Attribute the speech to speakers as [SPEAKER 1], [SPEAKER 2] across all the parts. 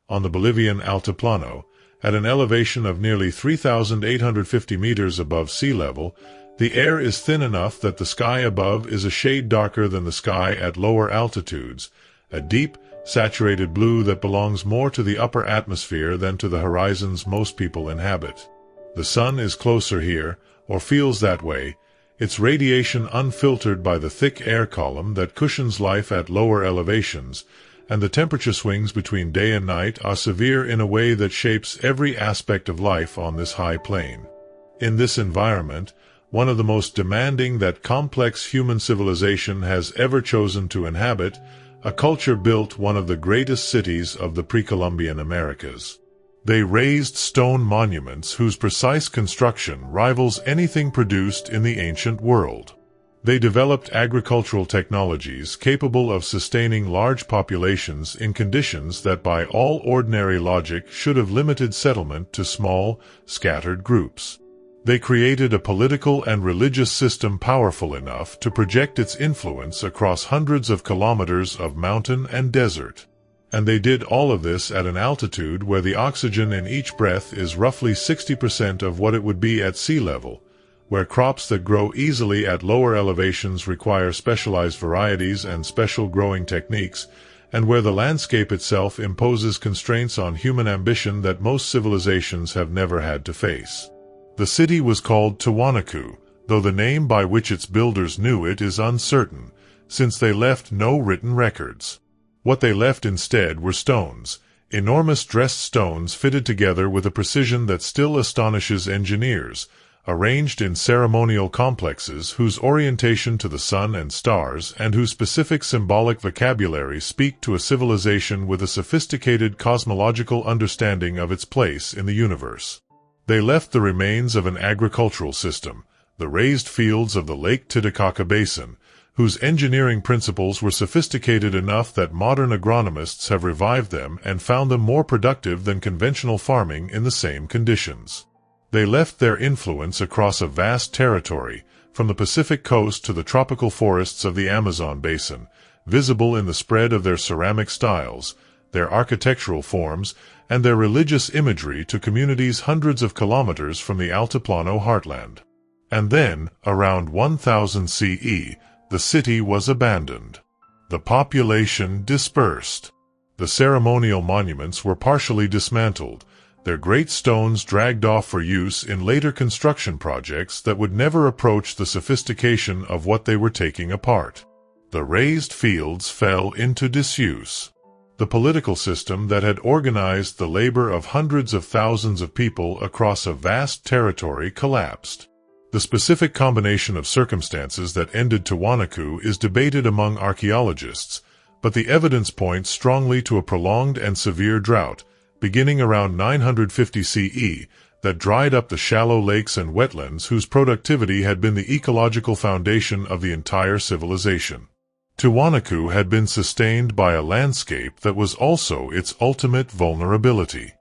[SPEAKER 1] on the Bolivian altiplano, at an elevation of nearly 3,850 meters above sea level, the air is thin enough that the sky above is a shade darker than the sky at lower altitudes, a deep, saturated blue that belongs more to the upper atmosphere than to the horizons most people inhabit. The sun is closer here, or feels that way, its radiation unfiltered by the thick air column that cushions life at lower elevations, and the temperature swings between day and night are severe in a way that shapes every aspect of life on this high plane. In this environment, one of the most demanding that complex human civilization has ever chosen to inhabit, a culture built one of the greatest cities of the pre-Columbian Americas. They raised stone monuments whose precise construction rivals anything produced in the ancient world. They developed agricultural technologies capable of sustaining large populations in conditions that by all ordinary logic should have limited settlement to small, scattered groups. They created a political and religious system powerful enough to project its influence across hundreds of kilometers of mountain and desert. And they did all of this at an altitude where the oxygen in each breath is roughly 60% of what it would be at sea level, where crops that grow easily at lower elevations require specialized varieties and special growing techniques, and where the landscape itself imposes constraints on human ambition that most civilizations have never had to face. The city was called Tiwanaku, though the name by which its builders knew it is uncertain, since they left no written records. What they left instead were stones, enormous dressed stones fitted together with a precision that still astonishes engineers, arranged in ceremonial complexes whose orientation to the sun and stars and whose specific symbolic vocabulary speak to a civilization with a sophisticated cosmological understanding of its place in the universe. They left the remains of an agricultural system, the raised fields of the Lake Titicaca Basin, whose engineering principles were sophisticated enough that modern agronomists have revived them and found them more productive than conventional farming in the same conditions. They left their influence across a vast territory, from the Pacific coast to the tropical forests of the Amazon basin, visible in the spread of their ceramic styles, their architectural forms, and their religious imagery to communities hundreds of kilometers from the altiplano heartland. And then, around 1000 CE, the city was abandoned. The population dispersed. The ceremonial monuments were partially dismantled, their great stones dragged off for use in later construction projects that would never approach the sophistication of what they were taking apart. The raised fields fell into disuse. The political system that had organized the labor of hundreds of thousands of people across a vast territory collapsed. The specific combination of circumstances that ended Tiwanaku is debated among archaeologists, but the evidence points strongly to a prolonged and severe drought, beginning around 950 CE, that dried up the shallow lakes and wetlands whose productivity had been the ecological foundation of the entire civilization. Tiwanaku had been sustained by a landscape that was also its ultimate vulnerability.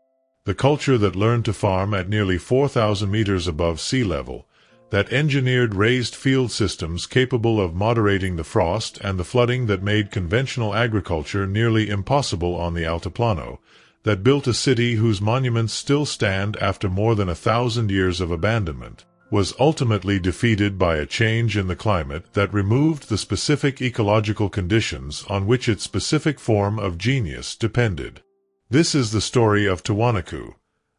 [SPEAKER 1] The culture that learned to farm at nearly 4,000 meters above sea level, that engineered raised field systems capable of moderating the frost and the flooding that made conventional agriculture nearly impossible on the altiplano, that built a city whose monuments still stand after more than 1,000 years of abandonment, was ultimately defeated by a change in the climate that removed the specific ecological conditions on which its specific form of genius depended. This is the story of Tiwanaku,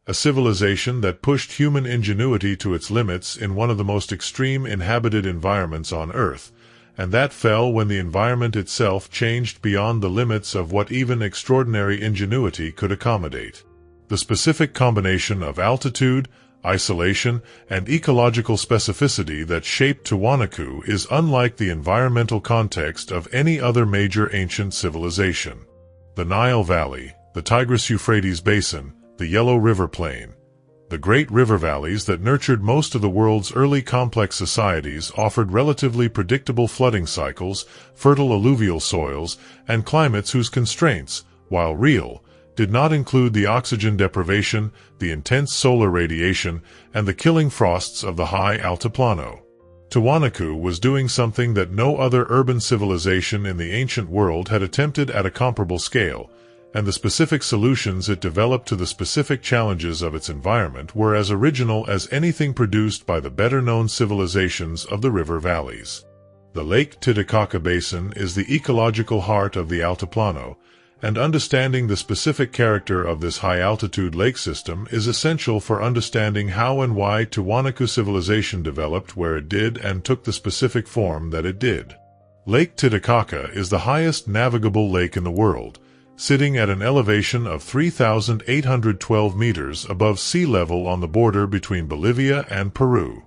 [SPEAKER 1] a civilization that pushed human ingenuity to its limits in one of the most extreme inhabited environments on Earth, and that fell when the environment itself changed beyond the limits of what even extraordinary ingenuity could accommodate. The specific combination of altitude, isolation, and ecological specificity that shaped Tiwanaku is unlike the environmental context of any other major ancient civilization. The Nile Valley, the Tigris-Euphrates Basin, the Yellow River Plain, the great river valleys that nurtured most of the world's early complex societies offered relatively predictable flooding cycles, fertile alluvial soils, and climates whose constraints, while real, did not include the oxygen deprivation, the intense solar radiation, and the killing frosts of the high altiplano. Tiwanaku was doing something that no other urban civilization in the ancient world had attempted at a comparable scale. and the specific solutions it developed to the specific challenges of its environment were as original as anything produced by the better-known civilizations of the river valleys. The Lake Titicaca Basin is the ecological heart of the altiplano, and understanding the specific character of this high-altitude lake system is essential for understanding how and why Tiwanaku civilization developed where it did and took the specific form that it did. Lake Titicaca is the highest navigable lake in the world, sitting at an elevation of 3,812 meters above sea level on the border between Bolivia and Peru.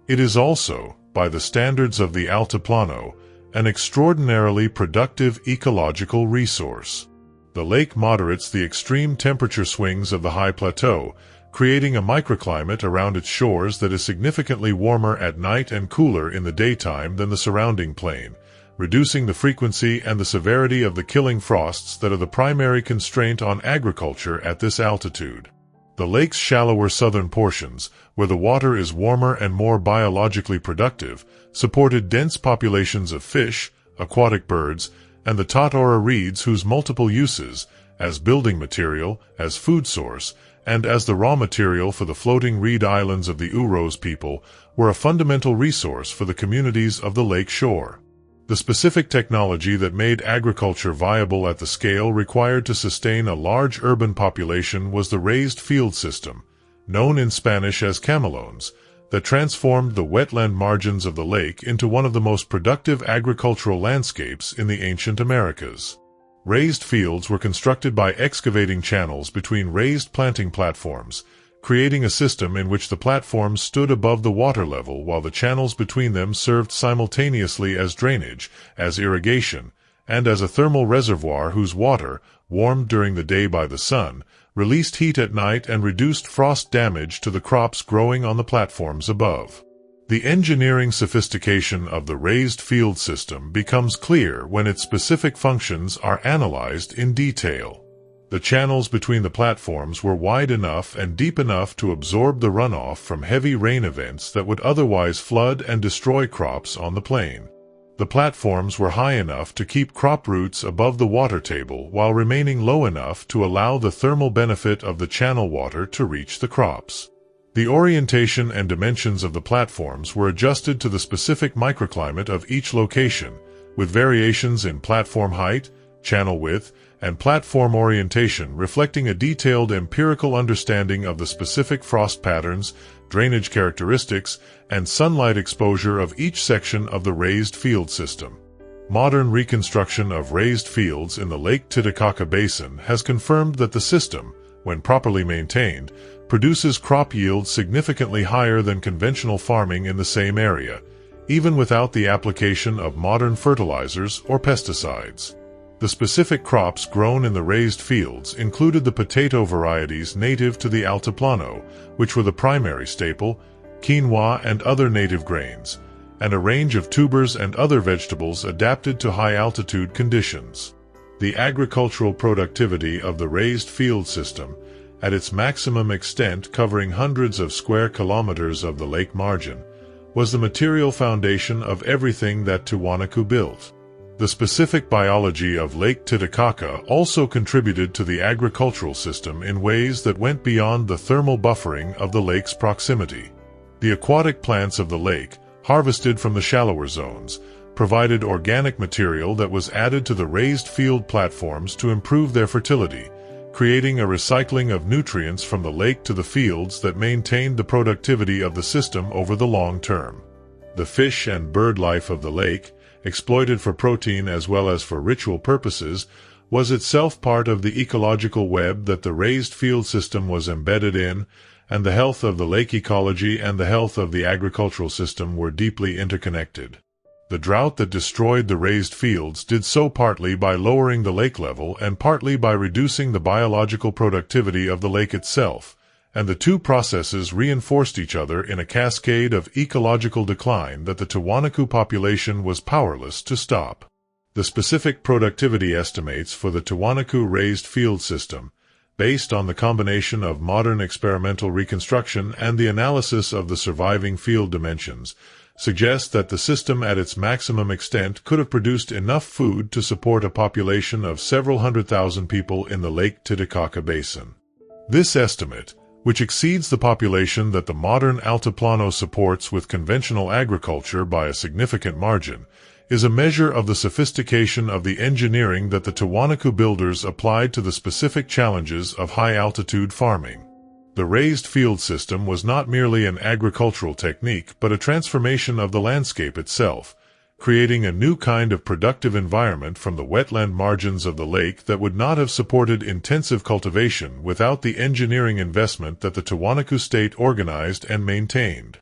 [SPEAKER 1] It is also, by the standards of the altiplano, an extraordinarily productive ecological resource. The lake moderates the extreme temperature swings of the high plateau, creating a microclimate around its shores that is significantly warmer at night and cooler in the daytime than the surrounding plain, reducing the frequency and the severity of the killing frosts that are the primary constraint on agriculture at this altitude. The lake's shallower southern portions, where the water is warmer and more biologically productive, supported dense populations of fish, aquatic birds, and the tatora reeds whose multiple uses, as building material, as food source, and as the raw material for the floating reed islands of the Uros people, were a fundamental resource for the communities of the lake shore. The specific technology that made agriculture viable at the scale required to sustain a large urban population was the raised field system, known in Spanish as camelones, that transformed the wetland margins of the lake into one of the most productive agricultural landscapes in the ancient Americas. Raised fields were constructed by excavating channels between raised planting platforms, creating a system in which the platforms stood above the water level while the channels between them served simultaneously as drainage, as irrigation, and as a thermal reservoir whose water, warmed during the day by the sun, released heat at night and reduced frost damage to the crops growing on the platforms above. The engineering sophistication of the raised field system becomes clear when its specific functions are analyzed in detail. The channels between the platforms were wide enough and deep enough to absorb the runoff from heavy rain events that would otherwise flood and destroy crops on the plain. The platforms were high enough to keep crop roots above the water table while remaining low enough to allow the thermal benefit of the channel water to reach the crops. The orientation and dimensions of the platforms were adjusted to the specific microclimate of each location, with variations in platform height, channel width, and platform orientation reflecting a detailed empirical understanding of the specific frost patterns, drainage characteristics, and sunlight exposure of each section of the raised field system. Modern reconstruction of raised fields in the Lake Titicaca Basin has confirmed that the system, when properly maintained, produces crop yields significantly higher than conventional farming in the same area, even without the application of modern fertilizers or pesticides. The specific crops grown in the raised fields included the potato varieties native to the altiplano, which were the primary staple, quinoa and other native grains, and a range of tubers and other vegetables adapted to high-altitude conditions. The agricultural productivity of the raised field system, at its maximum extent covering hundreds of square kilometers of the lake margin, was the material foundation of everything that Tiwanaku built. The specific biology of Lake Titicaca also contributed to the agricultural system in ways that went beyond the thermal buffering of the lake's proximity. The aquatic plants of the lake, harvested from the shallower zones, provided organic material that was added to the raised field platforms to improve their fertility, creating a recycling of nutrients from the lake to the fields that maintained the productivity of the system over the long term. The fish and bird life of the lake, exploited for protein as well as for ritual purposes, was itself part of the ecological web that the raised field system was embedded in, and the health of the lake ecology and the health of the agricultural system were deeply interconnected. The drought that destroyed the raised fields did so partly by lowering the lake level and partly by reducing the biological productivity of the lake itself, and the two processes reinforced each other in a cascade of ecological decline that the Tiwanaku population was powerless to stop. The specific productivity estimates for the Tiwanaku raised field system, based on the combination of modern experimental reconstruction and the analysis of the surviving field dimensions, suggests that the system at its maximum extent could have produced enough food to support a population of several 100,000 people in the Lake Titicaca Basin. This estimate, which exceeds the population that the modern altiplano supports with conventional agriculture by a significant margin, is a measure of the sophistication of the engineering that the Tiwanaku builders applied to the specific challenges of high-altitude farming. The raised field system was not merely an agricultural technique but a transformation of the landscape itself, creating a new kind of productive environment from the wetland margins of the lake that would not have supported intensive cultivation without the engineering investment that the Tiwanaku state organized and maintained.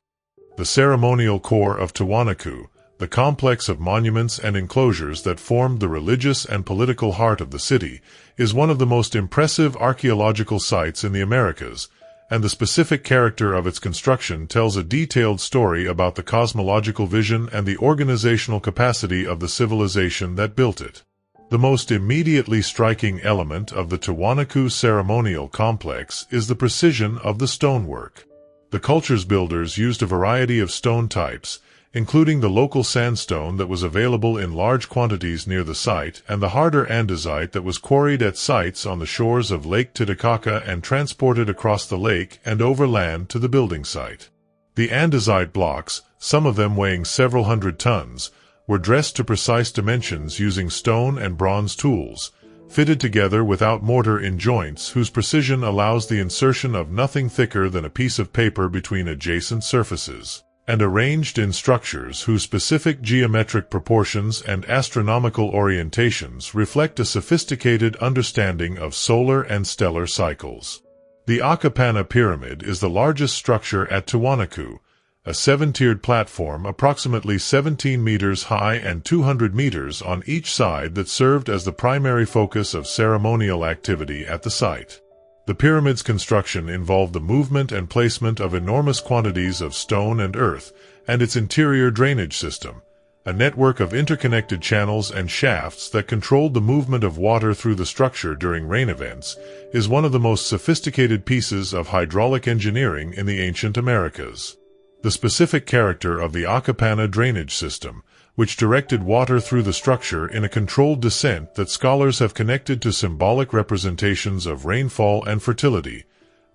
[SPEAKER 1] The ceremonial core of Tiwanaku, the complex of monuments and enclosures that formed the religious and political heart of the city, is one of the most impressive archaeological sites in the Americas, and the specific character of its construction tells a detailed story about the cosmological vision and the organizational capacity of the civilization that built it. The most immediately striking element of the Tiwanaku ceremonial complex is the precision of the stonework. The culture's builders used a variety of stone types, including the local sandstone that was available in large quantities near the site and the harder andesite that was quarried at sites on the shores of Lake Titicaca and transported across the lake and overland to the building site. The andesite blocks, some of them weighing several hundred tons, were dressed to precise dimensions using stone and bronze tools, fitted together without mortar in joints whose precision allows the insertion of nothing thicker than a piece of paper between adjacent surfaces, and arranged in structures whose specific geometric proportions and astronomical orientations reflect a sophisticated understanding of solar and stellar cycles. The Akapana Pyramid is the largest structure at Tiwanaku, a 7-tiered platform approximately 17 meters high and 200 meters on each side that served as the primary focus of ceremonial activity at the site. The pyramid's construction involved the movement and placement of enormous quantities of stone and earth, and its interior drainage system, a network of interconnected channels and shafts that controlled the movement of water through the structure during rain events, is one of the most sophisticated pieces of hydraulic engineering in the ancient Americas. The specific character of the Akapana drainage system, which directed water through the structure in a controlled descent that scholars have connected to symbolic representations of rainfall and fertility,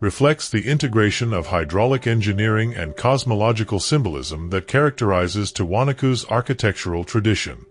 [SPEAKER 1] reflects the integration of hydraulic engineering and cosmological symbolism that characterizes Tiwanaku's architectural tradition.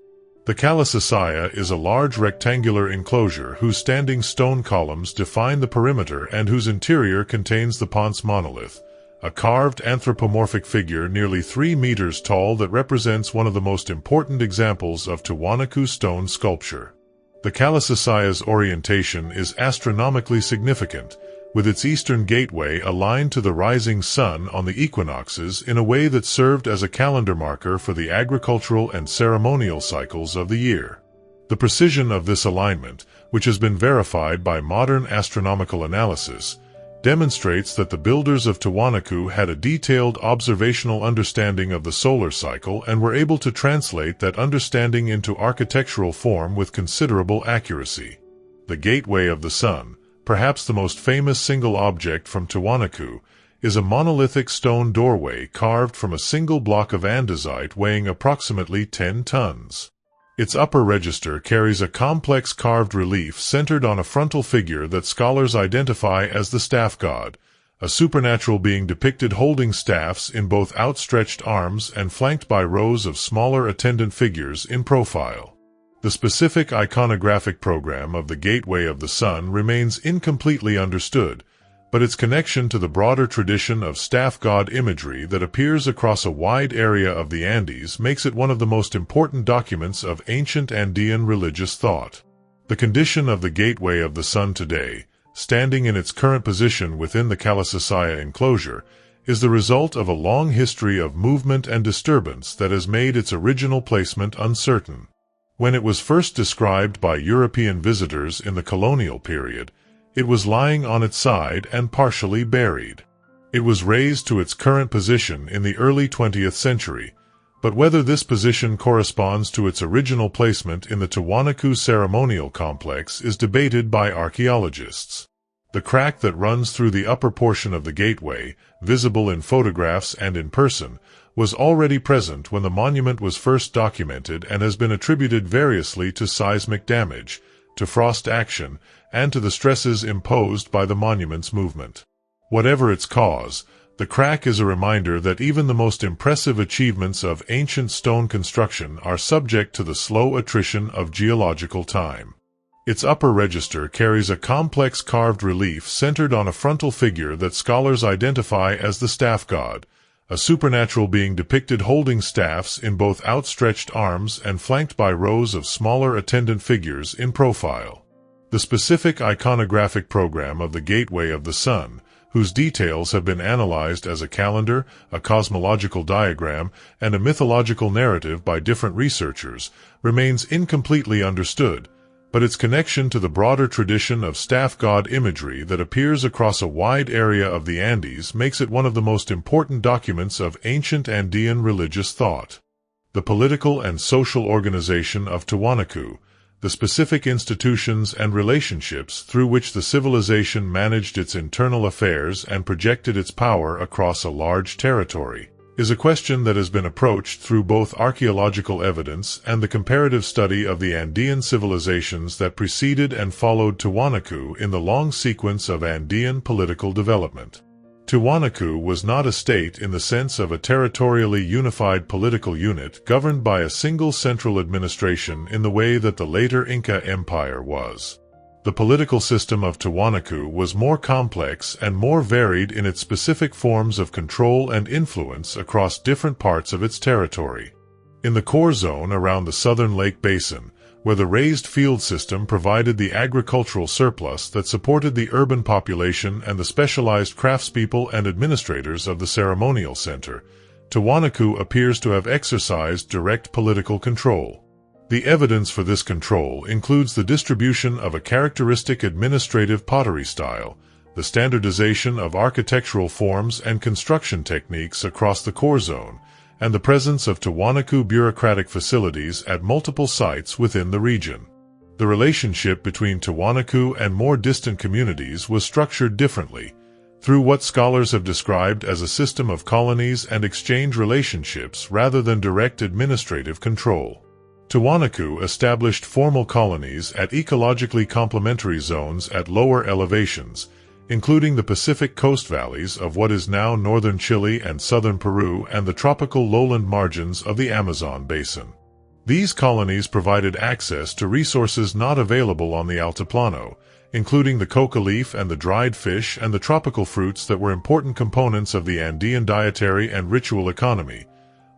[SPEAKER 1] The Kalasasaya is a large rectangular enclosure whose standing stone columns define the perimeter and whose interior contains the Ponce monolith, a carved anthropomorphic figure nearly 3 meters tall that represents one of the most important examples of Tiwanaku stone sculpture. The Kalasasaya's orientation is astronomically significant, with its eastern gateway aligned to the rising sun on the equinoxes in a way that served as a calendar marker for the agricultural and ceremonial cycles of the year. The precision of this alignment, which has been verified by modern astronomical analysis, demonstrates that the builders of Tiwanaku had a detailed observational understanding of the solar cycle and were able to translate that understanding into architectural form with considerable accuracy. The Gateway of the Sun, perhaps the most famous single object from Tiwanaku, is a monolithic stone doorway carved from a single block of andesite weighing approximately 10 tons. Its upper register carries a complex carved relief centered on a frontal figure that scholars identify as the staff god, a supernatural being depicted holding staffs in both outstretched arms and flanked by rows of smaller attendant figures in profile. The specific iconographic program of the Gateway of the Sun remains incompletely understood, but its connection to the broader tradition of staff god imagery that appears across a wide area of the Andes makes it one of the most important documents of ancient Andean religious thought. The condition of the Gateway of the Sun today, standing in its current position within the Kalasasaya enclosure, is the result of a long history of movement and disturbance that has made its original placement uncertain. When it was first described by European visitors in the colonial period, it was lying on its side and partially buried. It was raised to its current position in the early 20th century, but whether this position corresponds to its original placement in the Tiwanaku ceremonial complex is debated by archaeologists. The crack that runs through the upper portion of the gateway, visible in photographs and in person, was already present when the monument was first documented and has been attributed variously to seismic damage, to frost action, and to the stresses imposed by the monument's movement. Whatever its cause, the crack is a reminder that even the most impressive achievements of ancient stone construction are subject to the slow attrition of geological time. Its upper register carries a complex carved relief centered on a frontal figure that scholars identify as the staff god, a supernatural being depicted holding staffs in both outstretched arms and flanked by rows of smaller attendant figures in profile. The specific iconographic program of the Gateway of the Sun, whose details have been analyzed as a calendar, a cosmological diagram, and a mythological narrative by different researchers, remains incompletely understood, but its connection to the broader tradition of staff god imagery that appears across a wide area of the Andes makes it one of the most important documents of ancient Andean religious thought. The political and social organization of Tiwanaku, the specific institutions and relationships through which the civilization managed its internal affairs and projected its power across a large territory, is a question that has been approached through both archaeological evidence and the comparative study of the Andean civilizations that preceded and followed Tiwanaku in the long sequence of Andean political development. Tiwanaku was not a state in the sense of a territorially unified political unit governed by a single central administration in the way that the later Inca Empire was. The political system of Tiwanaku was more complex and more varied in its specific forms of control and influence across different parts of its territory. In the core zone around the southern lake basin, where the raised field system provided the agricultural surplus that supported the urban population and the specialized craftspeople and administrators of the ceremonial center, Tiwanaku appears to have exercised direct political control. The evidence for this control includes the distribution of a characteristic administrative pottery style, the standardization of architectural forms and construction techniques across the core zone, and the presence of Tiwanaku bureaucratic facilities at multiple sites within the region. The relationship between Tiwanaku and more distant communities was structured differently, through what scholars have described as a system of colonies and exchange relationships rather than direct administrative control. Tiwanaku established formal colonies at ecologically complementary zones at lower elevations, including the Pacific coast valleys of what is now northern Chile and southern Peru and the tropical lowland margins of the Amazon basin. These colonies provided access to resources not available on the altiplano, including the coca leaf and the dried fish and the tropical fruits that were important components of the Andean dietary and ritual economy,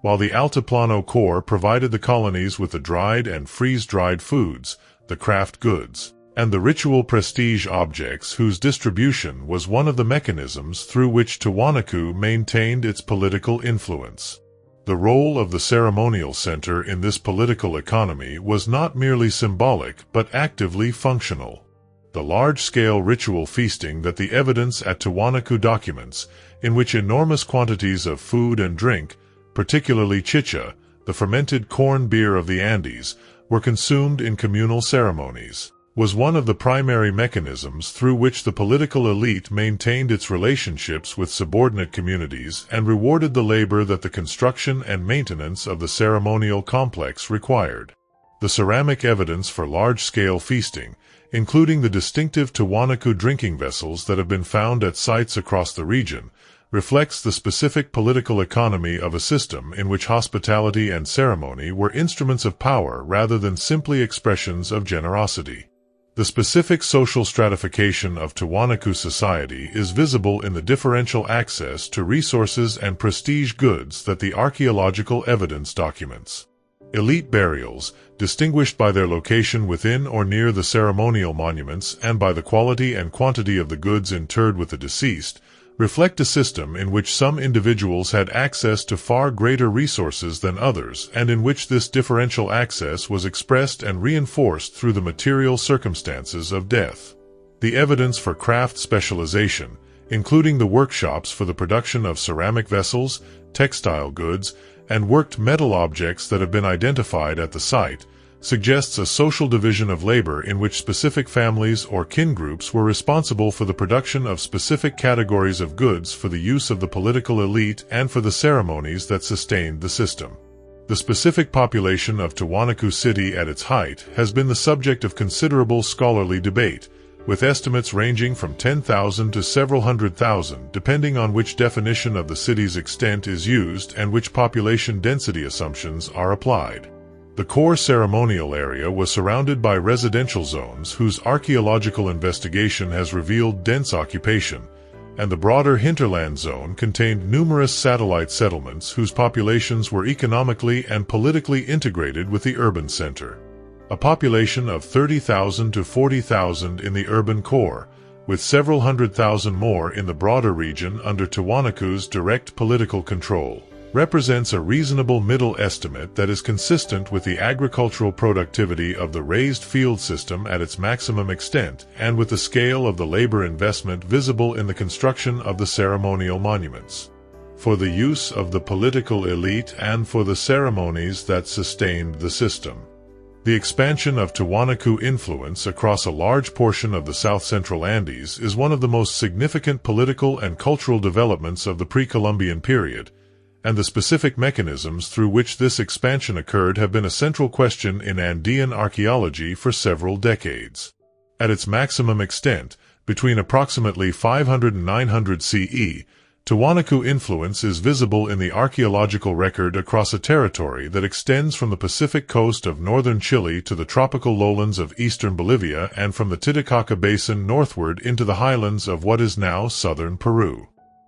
[SPEAKER 1] while the altiplano core provided the colonies with the dried and freeze-dried foods, the craft goods, and the ritual prestige objects whose distribution was one of the mechanisms through which Tiwanaku maintained its political influence. The role of the ceremonial center in this political economy was not merely symbolic but actively functional. The large-scale ritual feasting that the evidence at Tiwanaku documents, in which enormous quantities of food and drink, particularly chicha, the fermented corn beer of the Andes, were consumed in communal ceremonies, was one of the primary mechanisms through which the political elite maintained its relationships with subordinate communities and rewarded the labor that the construction and maintenance of the ceremonial complex required. The ceramic evidence for large-scale feasting, including the distinctive Tiwanaku drinking vessels that have been found at sites across the region, reflects the specific political economy of a system in which hospitality and ceremony were instruments of power rather than simply expressions of generosity. The specific social stratification of Tiwanaku society is visible in the differential access to resources and prestige goods that the archaeological evidence documents. Elite burials, distinguished by their location within or near the ceremonial monuments and by the quality and quantity of the goods interred with the deceased, reflect a system in which some individuals had access to far greater resources than others and in which this differential access was expressed and reinforced through the material circumstances of death. The evidence for craft specialization, including the workshops for the production of ceramic vessels, textile goods, and worked metal objects that have been identified at the site, suggests a social division of labor in which specific families or kin groups were responsible for the production of specific categories of goods for the use of the political elite and for the ceremonies that sustained the system. The specific population of Tiwanaku City at its height has been the subject of considerable scholarly debate, with estimates ranging from 10,000 to several hundred thousand, depending on which definition of the city's extent is used and which population density assumptions are applied. The core ceremonial area was surrounded by residential zones whose archaeological investigation has revealed dense occupation, and the broader hinterland zone contained numerous satellite settlements whose populations were economically and politically integrated with the urban center. A population of 30,000 to 40,000 in the urban core, with several hundred thousand more in the broader region under Tiwanaku's direct political control, represents a reasonable middle estimate that is consistent with the agricultural productivity of the raised field system at its maximum extent and with the scale of the labor investment visible in the construction of the ceremonial monuments. For the use of the political elite and for the ceremonies that sustained the system. The expansion of Tiwanaku influence across a large portion of the south-central Andes is one of the most significant political and cultural developments of the pre-Columbian period, and the specific mechanisms through which this expansion occurred have been a central question in Andean archaeology for several decades. At its maximum extent, between approximately 500 and 900 CE, Tiwanaku influence is visible in the archaeological record across a territory that extends from the Pacific coast of northern Chile to the tropical lowlands of eastern Bolivia and from the Titicaca Basin northward into the highlands of what is now southern Peru.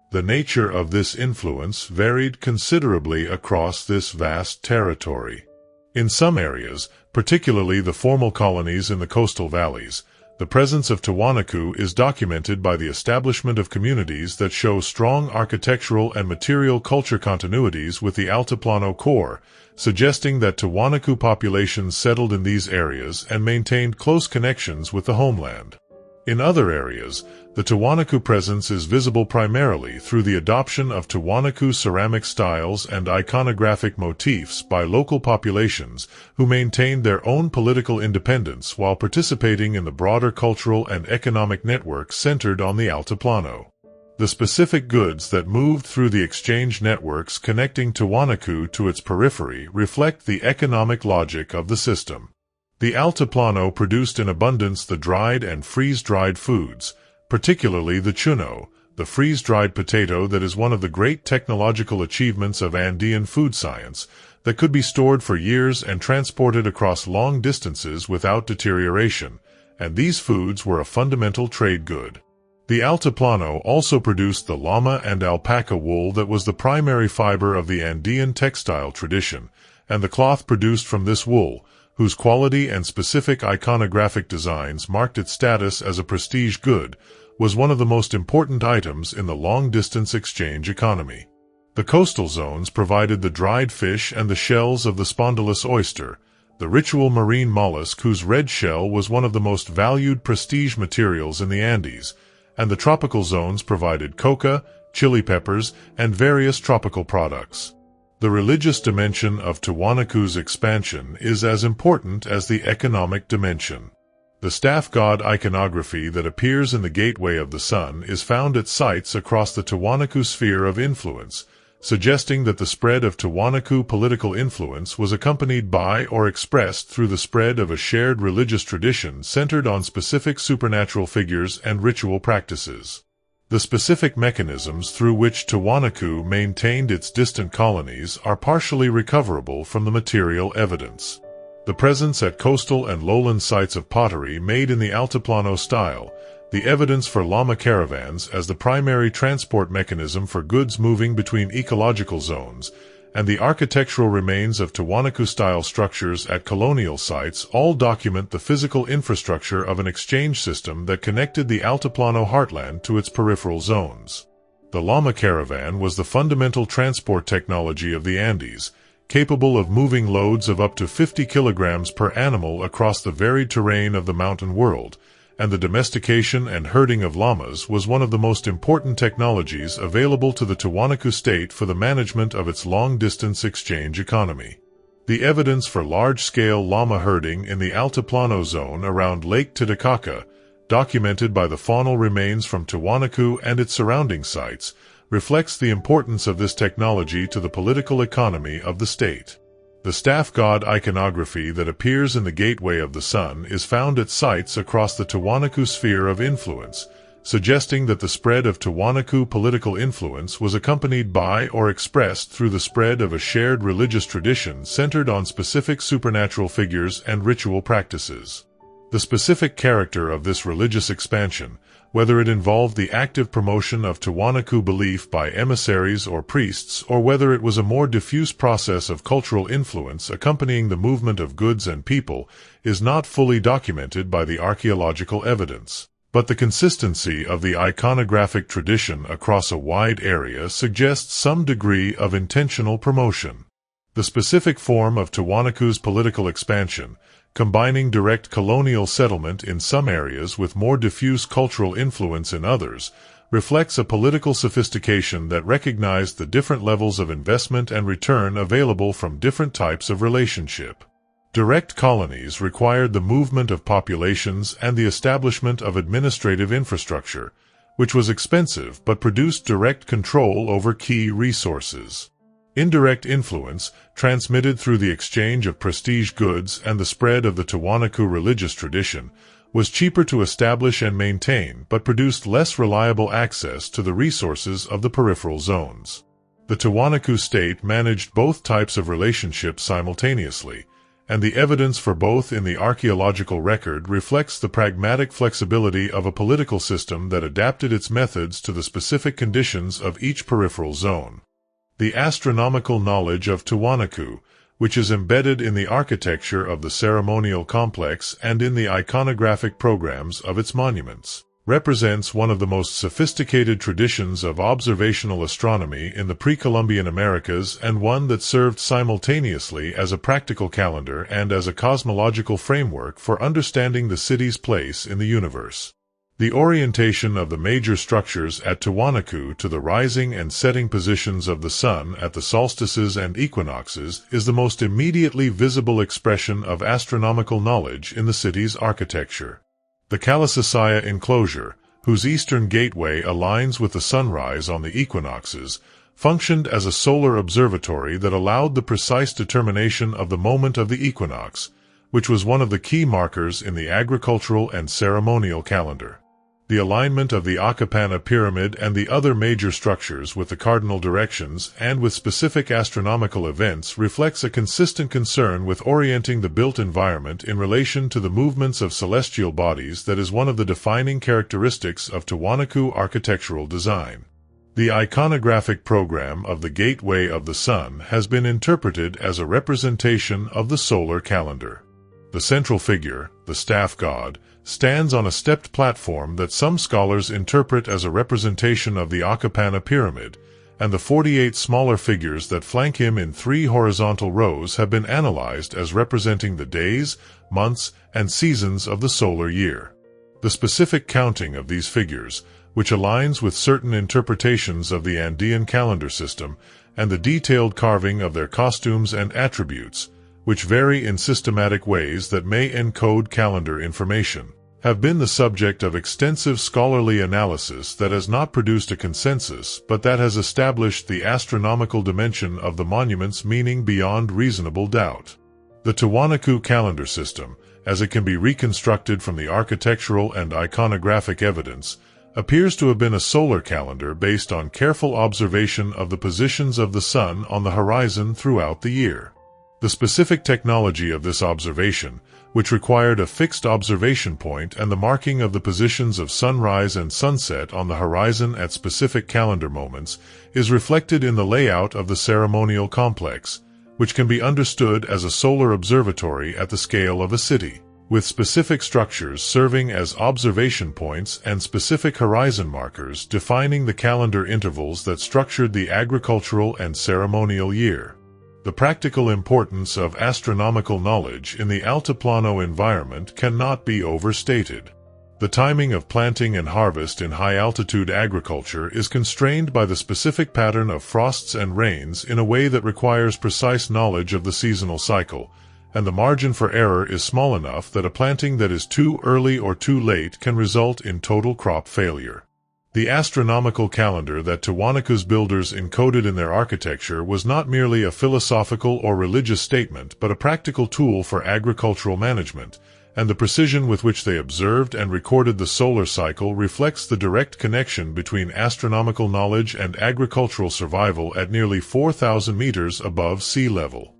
[SPEAKER 1] The nature of this influence varied considerably across this vast territory. In some areas, particularly the formal colonies in the coastal valleys, the presence of Tiwanaku is documented by the establishment of communities that show strong architectural and material culture continuities with the altiplano core, suggesting that Tiwanaku populations settled in these areas and maintained close connections with the homeland. In other areas, the Tiwanaku presence is visible primarily through the adoption of Tiwanaku ceramic styles and iconographic motifs by local populations who maintained their own political independence while participating in the broader cultural and economic network centered on the altiplano. The specific goods that moved through the exchange networks connecting Tiwanaku to its periphery reflect the economic logic of the system. The altiplano produced in abundance the dried and freeze-dried foods, particularly the chuno, the freeze-dried potato that is one of the great technological achievements of Andean food science, that could be stored for years and transported across long distances without deterioration, and these foods were a fundamental trade good. The altiplano also produced the llama and alpaca wool that was the primary fiber of the Andean textile tradition, and the cloth produced from this wool, whose quality and specific iconographic designs marked its status as a prestige good, was one of the most important items in the long-distance exchange economy. The coastal zones provided the dried fish and the shells of the spondylus oyster, the ritual marine mollusk whose red shell was one of the most valued prestige materials in the Andes, and the tropical zones provided coca, chili peppers, and various tropical products. The religious dimension of Tiwanaku's expansion is as important as the economic dimension. The staff god iconography that appears in the Gateway of the Sun is found at sites across the Tiwanaku sphere of influence, suggesting that the spread of Tiwanaku political influence was accompanied by or expressed through the spread of a shared religious tradition centered on specific supernatural figures and ritual practices. The specific mechanisms through which Tiwanaku maintained its distant colonies are partially recoverable from the material evidence. The presence at coastal and lowland sites of pottery made in the altiplano style, the evidence for llama caravans as the primary transport mechanism for goods moving between ecological zones, and the architectural remains of Tiwanaku-style structures at colonial sites all document the physical infrastructure of an exchange system that connected the altiplano heartland to its peripheral zones. The llama caravan was the fundamental transport technology of the Andes, capable of moving loads of up to 50 kilograms per animal across the varied terrain of the mountain world, and the domestication and herding of llamas was one of the most important technologies available to the Tiwanaku state for the management of its long-distance exchange economy. The evidence for large-scale llama herding in the altiplano zone around Lake Titicaca, documented by the faunal remains from Tiwanaku and its surrounding sites, reflects the importance of this technology to the political economy of the state. The staff god iconography that appears in the Gateway of the Sun is found at sites across the Tiwanaku sphere of influence, suggesting that the spread of Tiwanaku political influence was accompanied by or expressed through the spread of a shared religious tradition centered on specific supernatural figures and ritual practices. The specific character of this religious expansion, whether it involved the active promotion of Tiwanaku belief by emissaries or priests, or whether it was a more diffuse process of cultural influence accompanying the movement of goods and people, is not fully documented by the archaeological evidence. But the consistency of the iconographic tradition across a wide area suggests some degree of intentional promotion. The specific form of Tiwanaku's political expansion, combining direct colonial settlement in some areas with more diffuse cultural influence in others, reflects a political sophistication that recognized the different levels of investment and return available from different types of relationship. Direct colonies required the movement of populations and the establishment of administrative infrastructure, which was expensive but produced direct control over key resources. Indirect influence, transmitted through the exchange of prestige goods and the spread of the Tiwanaku religious tradition, was cheaper to establish and maintain but produced less reliable access to the resources of the peripheral zones. The Tiwanaku state managed both types of relationships simultaneously, and the evidence for both in the archaeological record reflects the pragmatic flexibility of a political system that adapted its methods to the specific conditions of each peripheral zone. The astronomical knowledge of Tiwanaku, which is embedded in the architecture of the ceremonial complex and in the iconographic programs of its monuments, represents one of the most sophisticated traditions of observational astronomy in the pre-Columbian Americas and one that served simultaneously as a practical calendar and as a cosmological framework for understanding the city's place in the universe. The orientation of the major structures at Tiwanaku to the rising and setting positions of the sun at the solstices and equinoxes is the most immediately visible expression of astronomical knowledge in the city's architecture. The Kalasasaya enclosure, whose eastern gateway aligns with the sunrise on the equinoxes, functioned as a solar observatory that allowed the precise determination of the moment of the equinox, which was one of the key markers in the agricultural and ceremonial calendar. The alignment of the Akapana pyramid and the other major structures with the cardinal directions and with specific astronomical events reflects a consistent concern with orienting the built environment in relation to the movements of celestial bodies that is one of the defining characteristics of Tiwanaku architectural design. The iconographic program of the Gateway of the Sun has been interpreted as a representation of the solar calendar. The central figure, the staff god, stands on a stepped platform that some scholars interpret as a representation of the Akapana pyramid, and the 48 smaller figures that flank him in 3 horizontal rows have been analyzed as representing the days, months, and seasons of the solar year. The specific counting of these figures, which aligns with certain interpretations of the Andean calendar system, and the detailed carving of their costumes and attributes, which vary in systematic ways that may encode calendar information, have been the subject of extensive scholarly analysis that has not produced a consensus but that has established the astronomical dimension of the monument's meaning beyond reasonable doubt. The Tiwanaku calendar system, as it can be reconstructed from the architectural and iconographic evidence, appears to have been a solar calendar based on careful observation of the positions of the sun on the horizon throughout the year. The specific technology of this observation, which required a fixed observation point and the marking of the positions of sunrise and sunset on the horizon at specific calendar moments, is reflected in the layout of the ceremonial complex, which can be understood as a solar observatory at the scale of a city, with specific structures serving as observation points and specific horizon markers defining the calendar intervals that structured the agricultural and ceremonial year. The practical importance of astronomical knowledge in the altiplano environment cannot be overstated. The timing of planting and harvest in high-altitude agriculture is constrained by the specific pattern of frosts and rains in a way that requires precise knowledge of the seasonal cycle, and the margin for error is small enough that a planting that is too early or too late can result in total crop failure. The astronomical calendar that Tiwanaku's builders encoded in their architecture was not merely a philosophical or religious statement but a practical tool for agricultural management, and the precision with which they observed and recorded the solar cycle reflects the direct connection between astronomical knowledge and agricultural survival at nearly 4,000 meters above sea level.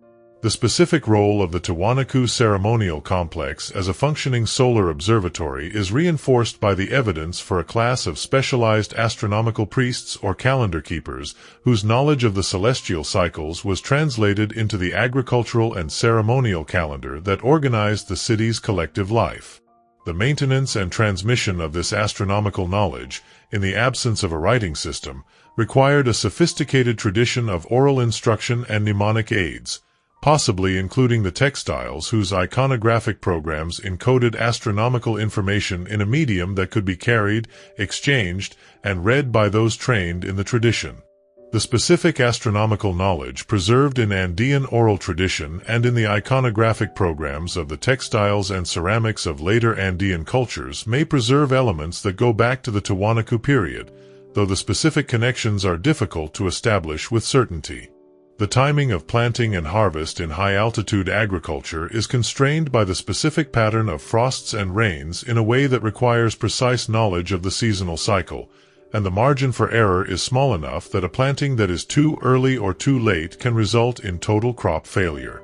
[SPEAKER 1] The specific role of the Tiwanaku ceremonial complex as a functioning solar observatory is reinforced by the evidence for a class of specialized astronomical priests or calendar keepers, whose knowledge of the celestial cycles was translated into the agricultural and ceremonial calendar that organized the city's collective life. The maintenance and transmission of this astronomical knowledge, in the absence of a writing system, required a sophisticated tradition of oral instruction and mnemonic aids, possibly including the textiles whose iconographic programs encoded astronomical information in a medium that could be carried, exchanged, and read by those trained in the tradition. The specific astronomical knowledge preserved in Andean oral tradition and in the iconographic programs of the textiles and ceramics of later Andean cultures may preserve elements that go back to the Tiwanaku period, though the specific connections are difficult to establish with certainty. The timing of planting and harvest in high-altitude agriculture is constrained by the specific pattern of frosts and rains in a way that requires precise knowledge of the seasonal cycle, and the margin for error is small enough that a planting that is too early or too late can result in total crop failure.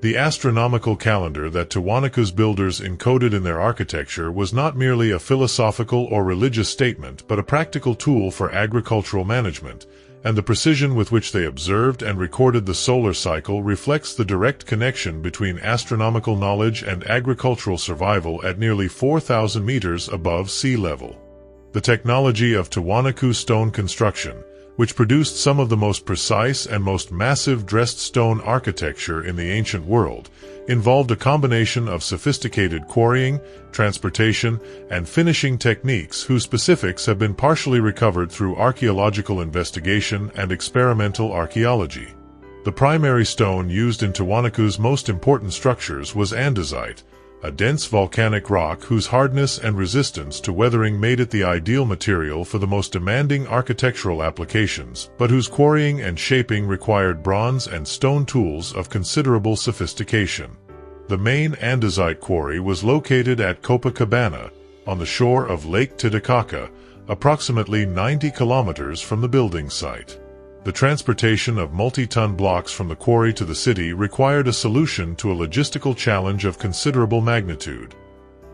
[SPEAKER 1] The astronomical calendar that Tiwanaku's builders encoded in their architecture was not merely a philosophical or religious statement but a practical tool for agricultural management, and the precision with which they observed and recorded the solar cycle reflects the direct connection between astronomical knowledge and agricultural survival at nearly 4,000 meters above sea level. The technology of Tiwanaku stone construction, which produced some of the most precise and most massive dressed stone architecture in the ancient world, involved a combination of sophisticated quarrying, transportation, and finishing techniques whose specifics have been partially recovered through archaeological investigation and experimental archaeology. The primary stone used in Tiwanaku's most important structures was andesite, a dense volcanic rock whose hardness and resistance to weathering made it the ideal material for the most demanding architectural applications, but whose quarrying and shaping required bronze and stone tools of considerable sophistication. The main andesite quarry was located at Copacabana, on the shore of Lake Titicaca, approximately 90 kilometers from the building site. The transportation of multi-ton blocks from the quarry to the city required a solution to a logistical challenge of considerable magnitude.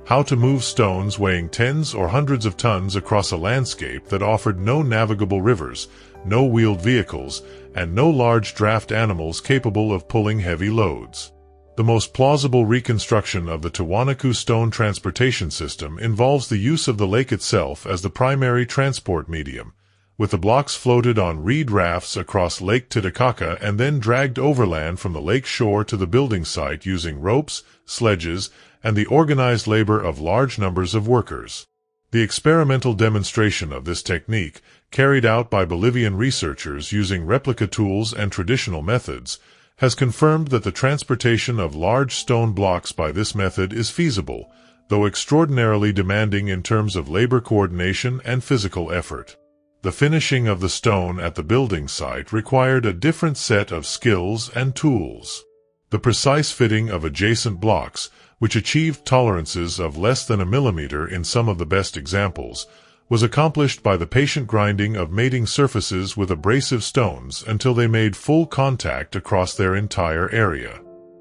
[SPEAKER 1] How to move stones weighing tens or hundreds of tons across a landscape that offered no navigable rivers, no wheeled vehicles, and no large draft animals capable of pulling heavy loads. The most plausible reconstruction of the Tiwanaku stone transportation system involves the use of the lake itself as the primary transport medium, with the blocks floated on reed rafts across Lake Titicaca and then dragged overland from the lake shore to the building site using ropes, sledges, and the organized labor of large numbers of workers. The experimental demonstration of this technique, carried out by Bolivian researchers using replica tools and traditional methods, has confirmed that the transportation of large stone blocks by this method is feasible, though extraordinarily demanding in terms of labor coordination and physical effort. The finishing of the stone at the building site required a different set of skills and tools. The precise fitting of adjacent blocks, which achieved tolerances of less than a millimeter in some of the best examples, was accomplished by the patient grinding of mating surfaces with abrasive stones until they made full contact across their entire area.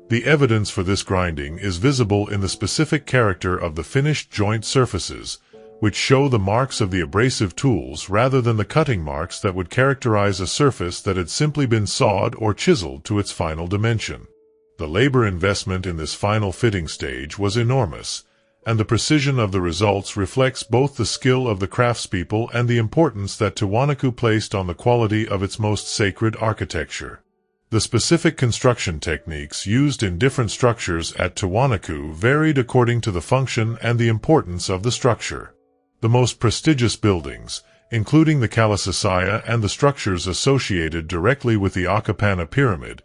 [SPEAKER 1] The evidence for this grinding is visible in the specific character of the finished joint surfaces, which show the marks of the abrasive tools rather than the cutting marks that would characterize a surface that had simply been sawed or chiseled to its final dimension. The labor investment in this final fitting stage was enormous, and the precision of the results reflects both the skill of the craftspeople and the importance that Tiwanaku placed on the quality of its most sacred architecture. The specific construction techniques used in different structures at Tiwanaku varied according to the function and the importance of the structure. The most prestigious buildings, including the Kalasasaya and the structures associated directly with the Akapana pyramid,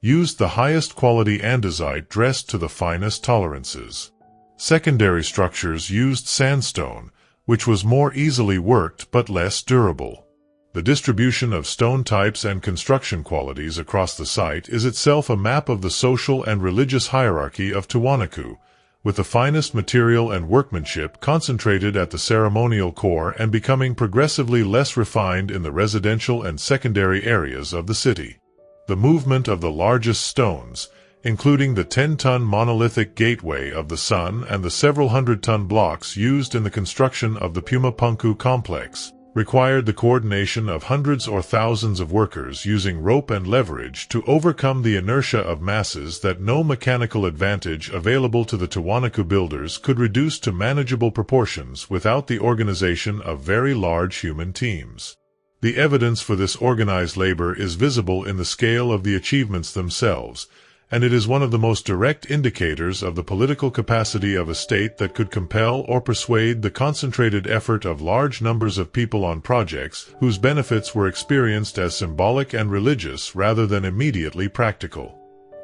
[SPEAKER 1] used the highest quality andesite dressed to the finest tolerances. Secondary structures used sandstone, which was more easily worked but less durable. The distribution of stone types and construction qualities across the site is itself a map of the social and religious hierarchy of Tiwanaku, with the finest material and workmanship concentrated at the ceremonial core and becoming progressively less refined in the residential and secondary areas of the city. The movement of the largest stones, including the 10-ton monolithic gateway of the Sun and the several hundred-ton blocks used in the construction of the Tiwanaku complex, required the coordination of hundreds or thousands of workers using rope and leverage to overcome the inertia of masses that no mechanical advantage available to the Tiwanaku builders could reduce to manageable proportions without the organization of very large human teams. The evidence for this organized labor is visible in the scale of the achievements themselves, and it is one of the most direct indicators of the political capacity of a state that could compel or persuade the concentrated effort of large numbers of people on projects whose benefits were experienced as symbolic and religious rather than immediately practical.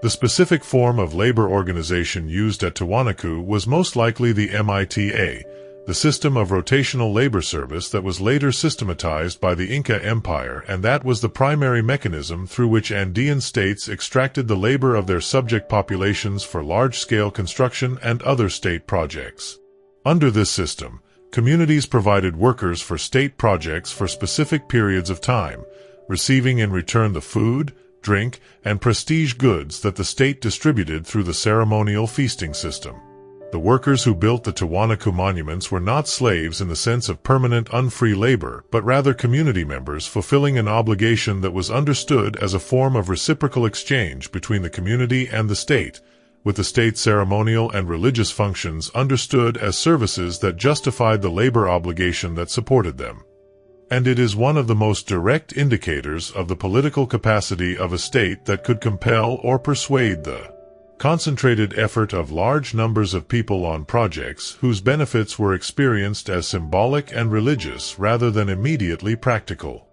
[SPEAKER 1] The specific form of labor organization used at Tiwanaku was most likely the MITA, the system of rotational labor service that was later systematized by the Inca Empire, and that was the primary mechanism through which Andean states extracted the labor of their subject populations for large-scale construction and other state projects. Under this system, communities provided workers for state projects for specific periods of time, receiving in return the food, drink, and prestige goods that the state distributed through the ceremonial feasting system. The workers who built the Tiwanaku monuments were not slaves in the sense of permanent unfree labor, but rather community members fulfilling an obligation that was understood as a form of reciprocal exchange between the community and the state, with the state's ceremonial and religious functions understood as services that justified the labor obligation that supported them. And it is one of the most direct indicators of the political capacity of a state that could compel or persuade the concentrated effort of large numbers of people on projects whose benefits were experienced as symbolic and religious rather than immediately practical.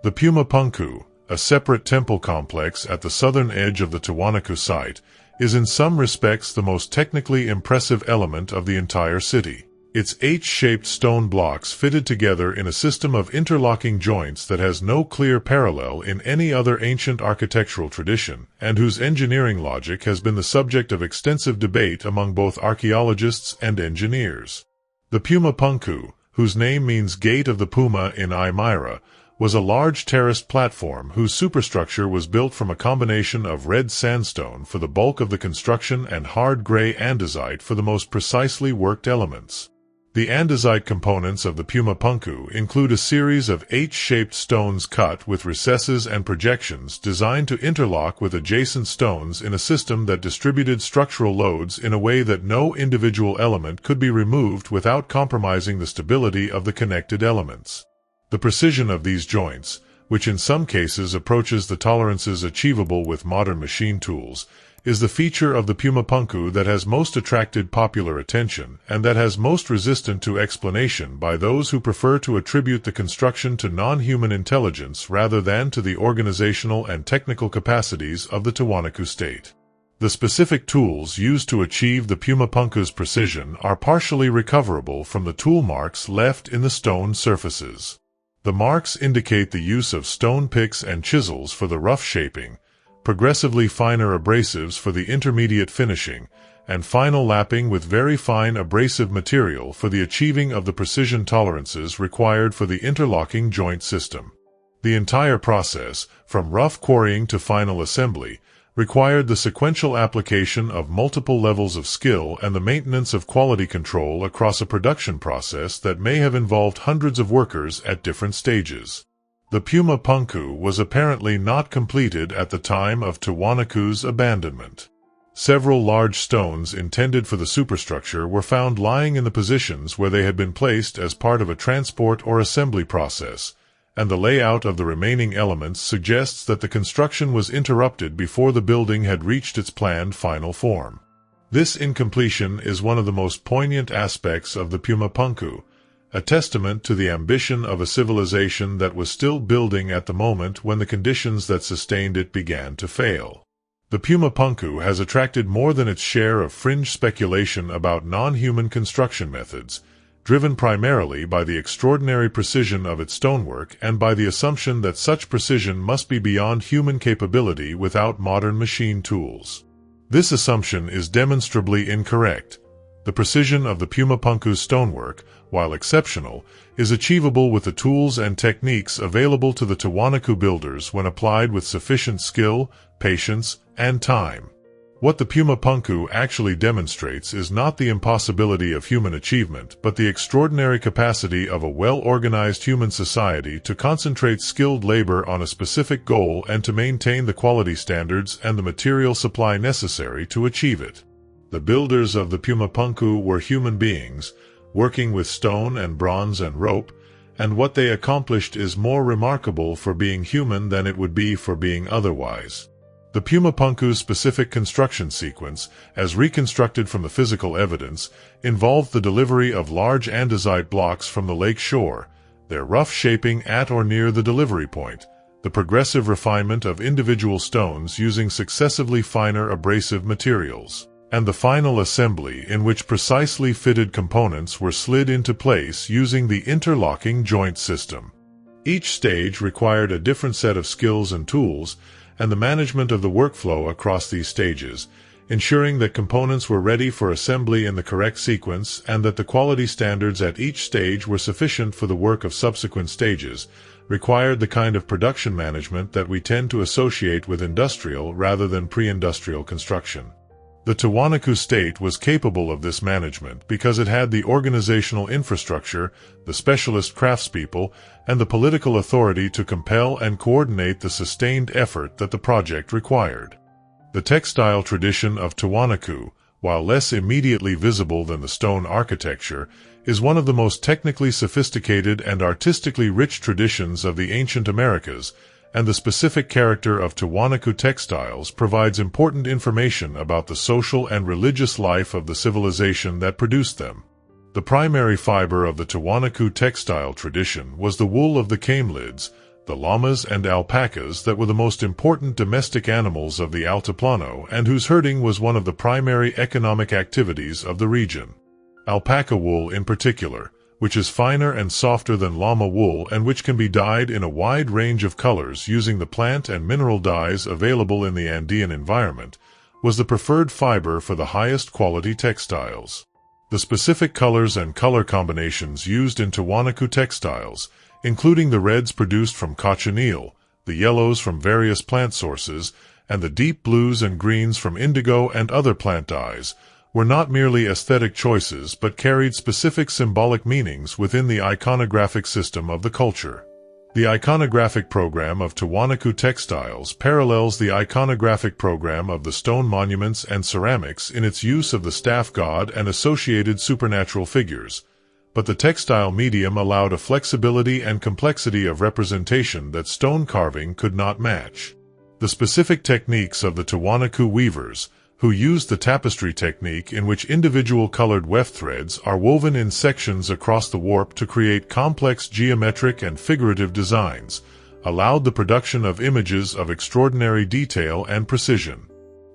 [SPEAKER 1] The Tiwanaku, a separate temple complex at the southern edge of the Tiwanaku site, is in some respects the most technically impressive element of the entire city. Its H-shaped stone blocks fitted together in a system of interlocking joints that has no clear parallel in any other ancient architectural tradition, and whose engineering logic has been the subject of extensive debate among both archaeologists and engineers. The Tiwanaku, whose name means Gate of the Puma in Aymara, was a large terraced platform whose superstructure was built from a combination of red sandstone for the bulk of the construction and hard gray andesite for the most precisely worked elements. The andesite components of the Tiwanaku include a series of H-shaped stones cut with recesses and projections designed to interlock with adjacent stones in a system that distributed structural loads in a way that no individual element could be removed without compromising the stability of the connected elements. The precision of these joints, which in some cases approaches the tolerances achievable with modern machine tools, is the feature of the Tiwanaku that has most attracted popular attention and that has most resistant to explanation by those who prefer to attribute the construction to non-human intelligence rather than to the organizational and technical capacities of the Tiwanaku state. The specific tools used to achieve the Tiwanaku's precision are partially recoverable from the tool marks left in the stone surfaces. The marks indicate the use of stone picks and chisels for the rough shaping, progressively finer abrasives for the intermediate finishing, and final lapping with very fine abrasive material for the achieving of the precision tolerances required for the interlocking joint system. The entire process, from rough quarrying to final assembly, required the sequential application of multiple levels of skill and the maintenance of quality control across a production process that may have involved hundreds of workers at different stages. The Tiwanaku was apparently not completed at the time of Tiwanaku's abandonment. Several large stones intended for the superstructure were found lying in the positions where they had been placed as part of a transport or assembly process, and the layout of the remaining elements suggests that the construction was interrupted before the building had reached its planned final form. This incompletion is one of the most poignant aspects of the Tiwanaku, a testament to the ambition of a civilization that was still building at the moment when the conditions that sustained it began to fail. The Tiwanaku has attracted more than its share of fringe speculation about non-human construction methods, driven primarily by the extraordinary precision of its stonework and by the assumption that such precision must be beyond human capability without modern machine tools. This assumption is demonstrably incorrect. The precision of the Tiwanaku's stonework, while exceptional, is achievable with the tools and techniques available to the Tiwanaku builders when applied with sufficient skill, patience, and time. What the Tiwanaku actually demonstrates is not the impossibility of human achievement, but the extraordinary capacity of a well-organized human society to concentrate skilled labor on a specific goal and to maintain the quality standards and the material supply necessary to achieve it. The builders of the Tiwanaku were human beings, working with stone and bronze and rope, and what they accomplished is more remarkable for being human than it would be for being otherwise. The Tiwanaku's specific construction sequence, as reconstructed from the physical evidence, involved the delivery of large andesite blocks from the lake shore, their rough shaping at or near the delivery point, the progressive refinement of individual stones using successively finer abrasive materials, and the final assembly in which precisely fitted components were slid into place using the interlocking joint system. Each stage required a different set of skills and tools, and the management of the workflow across these stages, ensuring that components were ready for assembly in the correct sequence and that the quality standards at each stage were sufficient for the work of subsequent stages, required the kind of production management that we tend to associate with industrial rather than pre-industrial construction. The Tiwanaku state was capable of this management because it had the organizational infrastructure, the specialist craftspeople, and the political authority to compel and coordinate the sustained effort that the project required. The textile tradition of Tiwanaku, while less immediately visible than the stone architecture, is one of the most technically sophisticated and artistically rich traditions of the ancient Americas, and the specific character of Tiwanaku textiles provides important information about the social and religious life of the civilization that produced them. The primary fiber of the Tiwanaku textile tradition was the wool of the camelids, the llamas and alpacas that were the most important domestic animals of the altiplano and whose herding was one of the primary economic activities of the region. Alpaca wool in particular, which is finer and softer than llama wool and which can be dyed in a wide range of colors using the plant and mineral dyes available in the Andean environment, was the preferred fiber for the highest quality textiles. The specific colors and color combinations used in Tiwanaku textiles, including the reds produced from cochineal, the yellows from various plant sources, and the deep blues and greens from indigo and other plant dyes, were not merely aesthetic choices but carried specific symbolic meanings within the iconographic system of the culture. The iconographic program of Tiwanaku textiles parallels the iconographic program of the stone monuments and ceramics in its use of the staff god and associated supernatural figures, but the textile medium allowed a flexibility and complexity of representation that stone carving could not match. The specific techniques of the Tiwanaku weavers, who used the tapestry technique in which individual colored weft threads are woven in sections across the warp to create complex geometric and figurative designs, allowed the production of images of extraordinary detail and precision.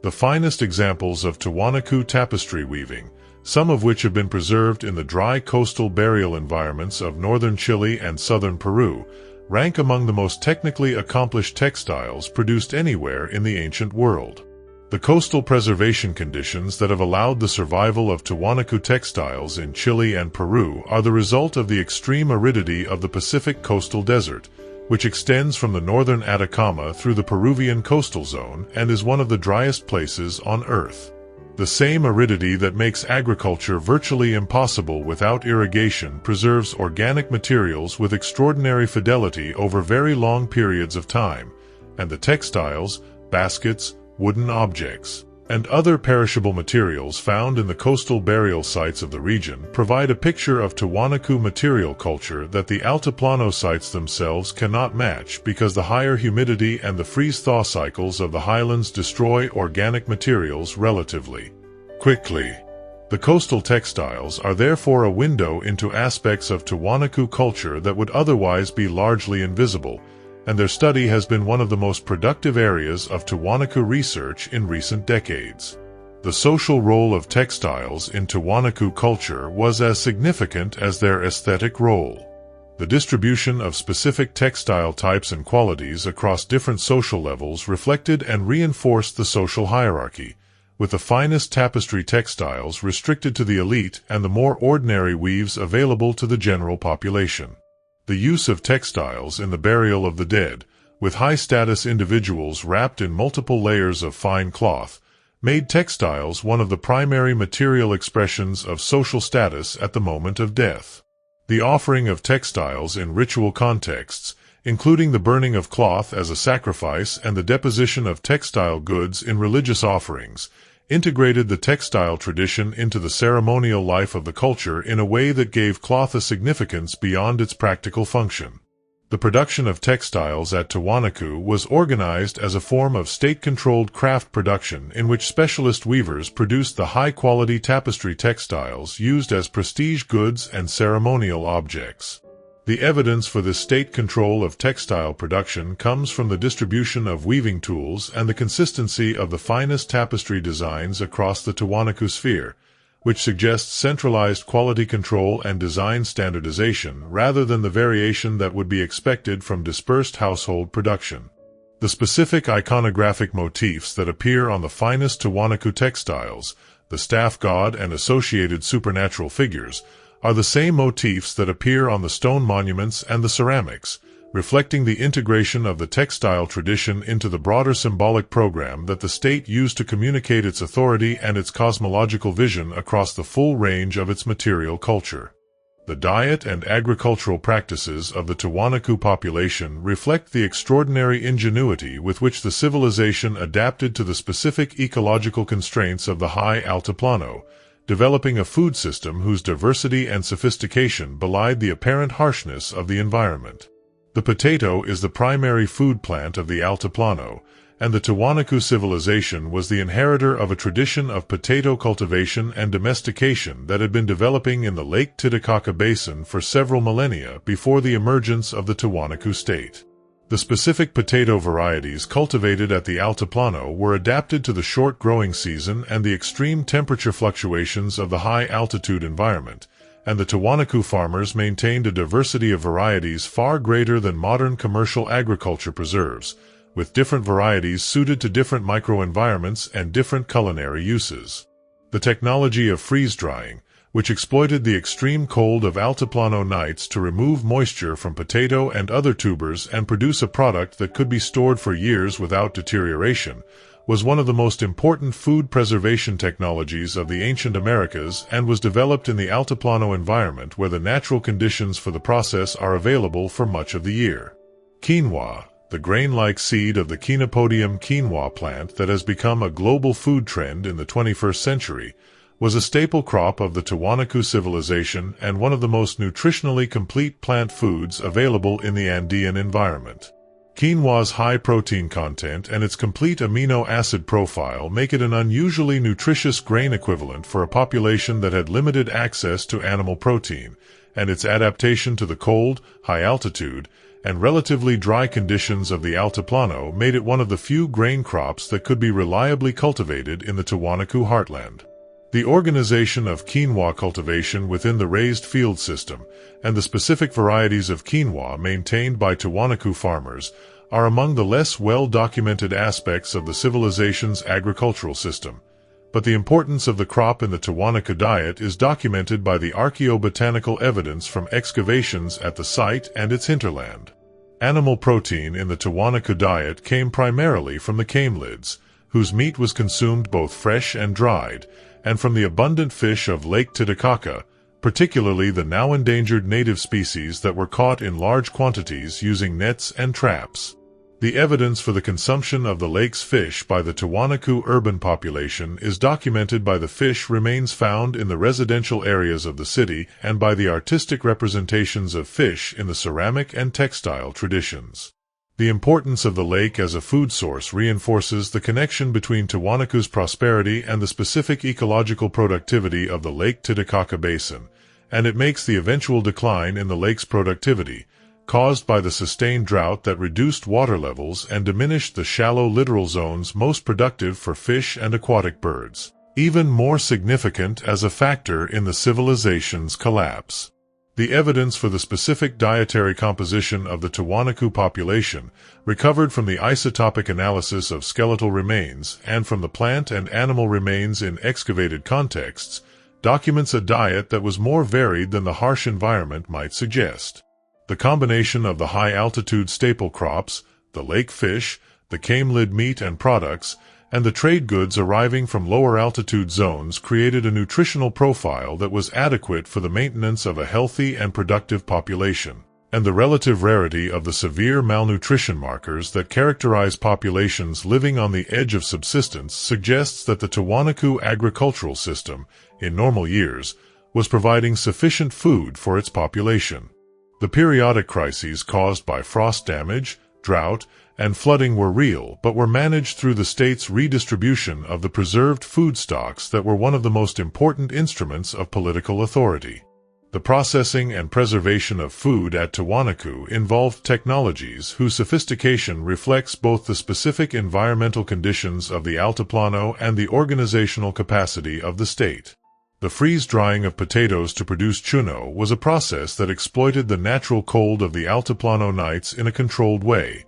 [SPEAKER 1] The finest examples of Tiwanaku tapestry weaving, some of which have been preserved in the dry coastal burial environments of northern Chile and southern Peru, rank among the most technically accomplished textiles produced anywhere in the ancient world. The coastal preservation conditions that have allowed the survival of Tiwanaku textiles in Chile and Peru are the result of the extreme aridity of the Pacific coastal desert, which extends from the northern Atacama through the Peruvian coastal zone and is one of the driest places on Earth. The same aridity that makes agriculture virtually impossible without irrigation preserves organic materials with extraordinary fidelity over very long periods of time, and the textiles, baskets, wooden objects, and other perishable materials found in the coastal burial sites of the region provide a picture of Tiwanaku material culture that the altiplano sites themselves cannot match because the higher humidity and the freeze-thaw cycles of the highlands destroy organic materials relatively quickly. The coastal textiles are therefore a window into aspects of Tiwanaku culture that would otherwise be largely invisible, and their study has been one of the most productive areas of Tiwanaku research in recent decades. The social role of textiles in Tiwanaku culture was as significant as their aesthetic role. The distribution of specific textile types and qualities across different social levels reflected and reinforced the social hierarchy, with the finest tapestry textiles restricted to the elite and the more ordinary weaves available to the general population. The use of textiles in the burial of the dead, with high-status individuals wrapped in multiple layers of fine cloth, made textiles one of the primary material expressions of social status at the moment of death. The offering of textiles in ritual contexts, including the burning of cloth as a sacrifice and the deposition of textile goods in religious offerings, integrated the textile tradition into the ceremonial life of the culture in a way that gave cloth a significance beyond its practical function. The production of textiles at Tiwanaku was organized as a form of state-controlled craft production in which specialist weavers produced the high-quality tapestry textiles used as prestige goods and ceremonial objects. The evidence for this state control of textile production comes from the distribution of weaving tools and the consistency of the finest tapestry designs across the Tiwanaku sphere, which suggests centralized quality control and design standardization rather than the variation that would be expected from dispersed household production. The specific iconographic motifs that appear on the finest Tiwanaku textiles, the staff god and associated supernatural figures, are the same motifs that appear on the stone monuments and the ceramics, reflecting the integration of the textile tradition into the broader symbolic program that the state used to communicate its authority and its cosmological vision across the full range of its material culture. The diet and agricultural practices of the Tiwanaku population reflect the extraordinary ingenuity with which the civilization adapted to the specific ecological constraints of the high altiplano, developing a food system whose diversity and sophistication belied the apparent harshness of the environment. The potato is the primary food plant of the altiplano, and the Tiwanaku civilization was the inheritor of a tradition of potato cultivation and domestication that had been developing in the Lake Titicaca Basin for several millennia before the emergence of the Tiwanaku state. The specific potato varieties cultivated at the altiplano were adapted to the short growing season and the extreme temperature fluctuations of the high-altitude environment, and the Tiwanaku farmers maintained a diversity of varieties far greater than modern commercial agriculture preserves, with different varieties suited to different microenvironments and different culinary uses. The technology of freeze-drying, which exploited the extreme cold of altiplano nights to remove moisture from potato and other tubers and produce a product that could be stored for years without deterioration, was one of the most important food preservation technologies of the ancient Americas and was developed in the altiplano environment where the natural conditions for the process are available for much of the year. Quinoa, the grain-like seed of the Chenopodium quinoa plant that has become a global food trend in the 21st century, was a staple crop of the Tiwanaku civilization and one of the most nutritionally complete plant foods available in the Andean environment. Quinoa's high protein content and its complete amino acid profile make it an unusually nutritious grain equivalent for a population that had limited access to animal protein, and its adaptation to the cold, high altitude, and relatively dry conditions of the altiplano made it one of the few grain crops that could be reliably cultivated in the Tiwanaku heartland. The organization of quinoa cultivation within the raised field system and the specific varieties of quinoa maintained by Tiwanaku farmers are among the less well-documented aspects of the civilization's agricultural system, but the importance of the crop in the Tiwanaku diet is documented by the archaeobotanical evidence from excavations at the site and its hinterland. Animal protein in the Tiwanaku diet came primarily from the camelids, whose meat was consumed both fresh and dried, and from the abundant fish of Lake Titicaca, particularly the now endangered native species that were caught in large quantities using nets and traps. The evidence for the consumption of the lake's fish by the Tiwanaku urban population is documented by the fish remains found in the residential areas of the city and by the artistic representations of fish in the ceramic and textile traditions. The importance of the lake as a food source reinforces the connection between Tiwanaku's prosperity and the specific ecological productivity of the Lake Titicaca Basin, and it makes the eventual decline in the lake's productivity, caused by the sustained drought that reduced water levels and diminished the shallow littoral zones most productive for fish and aquatic birds, even more significant as a factor in the civilization's collapse. The evidence for the specific dietary composition of the Tiwanaku population, recovered from the isotopic analysis of skeletal remains and from the plant and animal remains in excavated contexts, documents a diet that was more varied than the harsh environment might suggest. The combination of the high-altitude staple crops, the lake fish, the camelid meat and products, and the trade goods arriving from lower-altitude zones created a nutritional profile that was adequate for the maintenance of a healthy and productive population, and the relative rarity of the severe malnutrition markers that characterize populations living on the edge of subsistence suggests that the Tiwanaku agricultural system, in normal years, was providing sufficient food for its population. The periodic crises caused by frost damage, drought, and flooding were real, but were managed through the state's redistribution of the preserved food stocks that were one of the most important instruments of political authority. The processing and preservation of food at Tiwanaku involved technologies whose sophistication reflects both the specific environmental conditions of the altiplano and the organizational capacity of the state. The freeze-drying of potatoes to produce chuno was a process that exploited the natural cold of the altiplano nights in a controlled way.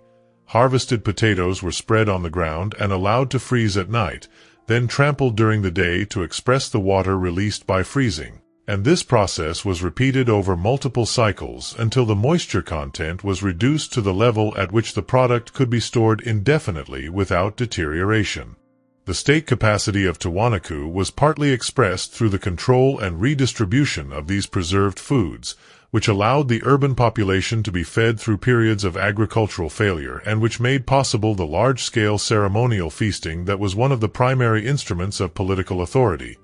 [SPEAKER 1] Harvested potatoes were spread on the ground and allowed to freeze at night, then trampled during the day to express the water released by freezing. And this process was repeated over multiple cycles until the moisture content was reduced to the level at which the product could be stored indefinitely without deterioration. The state capacity of Tiwanaku was partly expressed through the control and redistribution of these preserved foods, which allowed the urban population to be fed through periods of agricultural failure and which made possible the large-scale ceremonial feasting that was one of the primary instruments of political authority.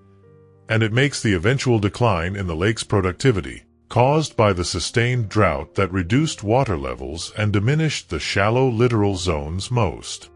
[SPEAKER 1] And it makes the eventual decline in the lake's productivity, caused by the sustained drought that reduced water levels and diminished the shallow littoral zones most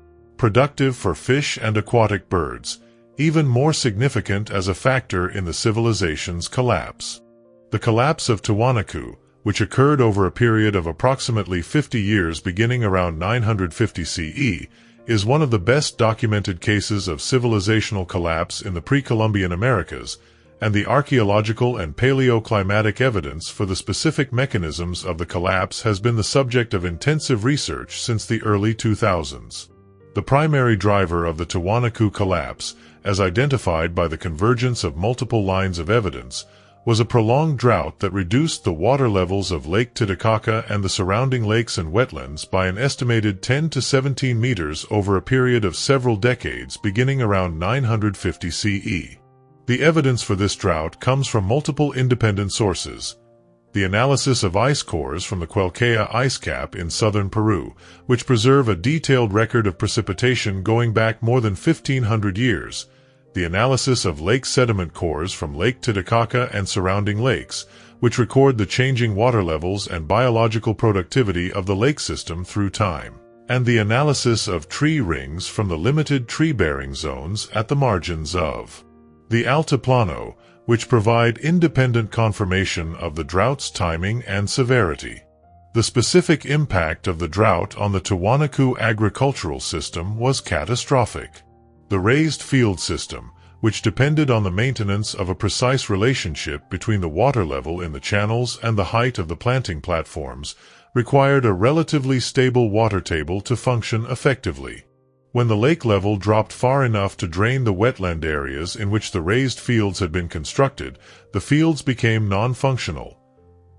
[SPEAKER 1] productive for fish and aquatic birds, even more significant as a factor in the civilization's collapse. The collapse of Tiwanaku, which occurred over a period of approximately 50 years beginning around 950 CE, is one of the best documented cases of civilizational collapse in the pre-Columbian Americas, and the archaeological and paleoclimatic evidence for the specific mechanisms of the collapse has been the subject of intensive research since the early 2000s. The primary driver of the Tiwanaku collapse, as identified by the convergence of multiple lines of evidence, was a prolonged drought that reduced the water levels of Lake Titicaca and the surrounding lakes and wetlands by an estimated 10 to 17 meters over a period of several decades beginning around 950 CE. The evidence for this drought comes from multiple independent sources. The analysis of ice cores from the Quelquea ice cap in southern Peru, which preserve a detailed record of precipitation going back more than 1,500 years. The analysis of lake sediment cores from Lake Titicaca and surrounding lakes, which record the changing water levels and biological productivity of the lake system through time. And the analysis of tree rings from the limited tree-bearing zones at the margins of the altiplano, which provide independent confirmation of the drought's timing and severity. The specific impact of the drought on the Tiwanaku agricultural system was catastrophic. The raised field system, which depended on the maintenance of a precise relationship between the water level in the channels and the height of the planting platforms, required a relatively stable water table to function effectively. When the lake level dropped far enough to drain the wetland areas in which the raised fields had been constructed, the fields became non-functional.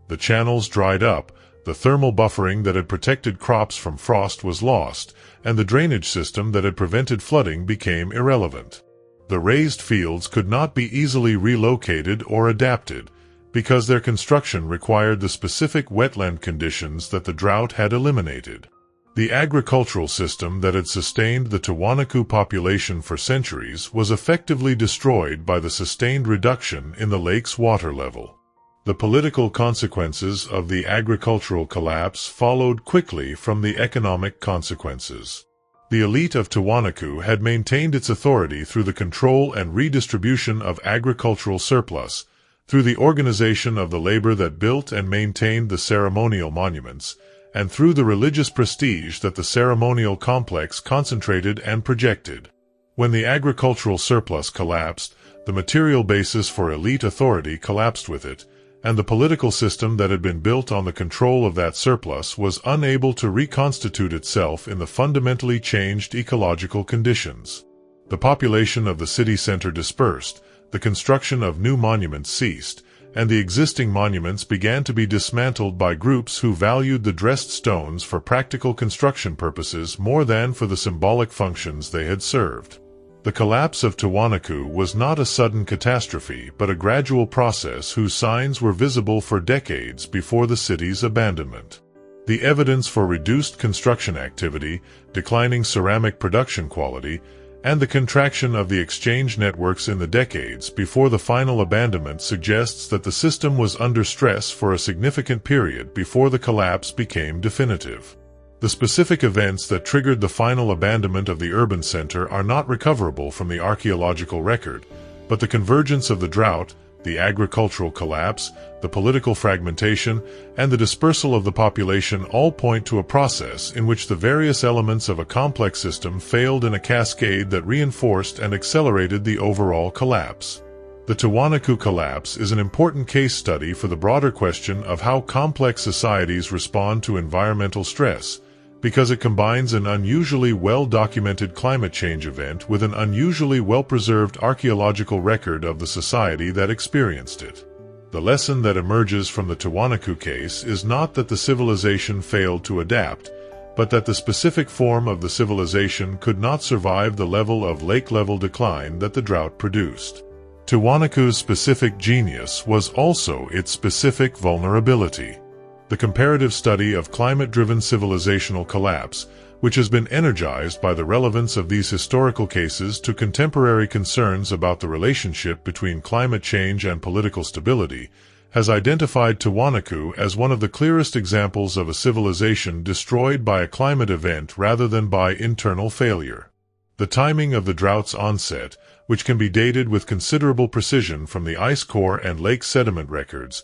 [SPEAKER 1] The channels dried up, the thermal buffering that had protected crops from frost was lost, and the drainage system that had prevented flooding became irrelevant. The raised fields could not be easily relocated or adapted, because their construction required the specific wetland conditions that the drought had eliminated. The agricultural system that had sustained the Tiwanaku population for centuries was effectively destroyed by the sustained reduction in the lake's water level. The political consequences of the agricultural collapse followed quickly from the economic consequences. The elite of Tiwanaku had maintained its authority through the control and redistribution of agricultural surplus, through the organization of the labor that built and maintained the ceremonial monuments, and through the religious prestige that the ceremonial complex concentrated and projected. When the agricultural surplus collapsed, the material basis for elite authority collapsed with it, and the political system that had been built on the control of that surplus was unable to reconstitute itself in the fundamentally changed ecological conditions. The population of the city center dispersed, the construction of new monuments ceased, and the existing monuments began to be dismantled by groups who valued the dressed stones for practical construction purposes more than for the symbolic functions they had served. The collapse of Tiwanaku was not a sudden catastrophe but a gradual process whose signs were visible for decades before the city's abandonment. The evidence for reduced construction activity, declining ceramic production quality, and the contraction of the exchange networks in the decades before the final abandonment suggests that the system was under stress for a significant period before the collapse became definitive. The specific events that triggered the final abandonment of the urban center are not recoverable from the archaeological record, but the convergence of the drought, the agricultural collapse, the political fragmentation, and the dispersal of the population all point to a process in which the various elements of a complex system failed in a cascade that reinforced and accelerated the overall collapse. The Tiwanaku collapse is an important case study for the broader question of how complex societies respond to environmental stress, because it combines an unusually well-documented climate change event with an unusually well-preserved archaeological record of the society that experienced it. The lesson that emerges from the Tiwanaku case is not that the civilization failed to adapt, but that the specific form of the civilization could not survive the level of lake-level decline that the drought produced. Tiwanaku's specific genius was also its specific vulnerability. The comparative study of climate-driven civilizational collapse, which has been energized by the relevance of these historical cases to contemporary concerns about the relationship between climate change and political stability, has identified Tiwanaku as one of the clearest examples of a civilization destroyed by a climate event rather than by internal failure. The timing of the drought's onset, which can be dated with considerable precision from the ice core and lake sediment records,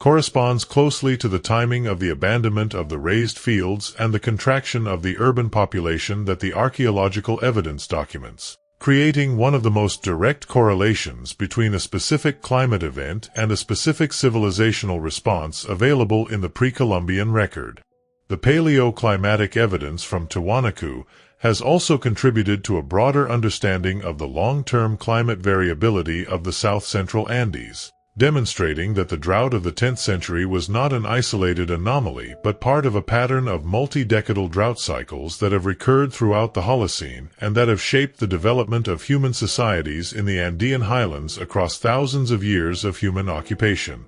[SPEAKER 1] corresponds closely to the timing of the abandonment of the raised fields and the contraction of the urban population that the archaeological evidence documents, creating one of the most direct correlations between a specific climate event and a specific civilizational response available in the pre-Columbian record. The paleoclimatic evidence from Tiwanaku has also contributed to a broader understanding of the long-term climate variability of the south-central Andes, demonstrating that the drought of the 10th century was not an isolated anomaly but part of a pattern of multi-decadal drought cycles that have recurred throughout the Holocene and that have shaped the development of human societies in the Andean highlands across thousands of years of human occupation.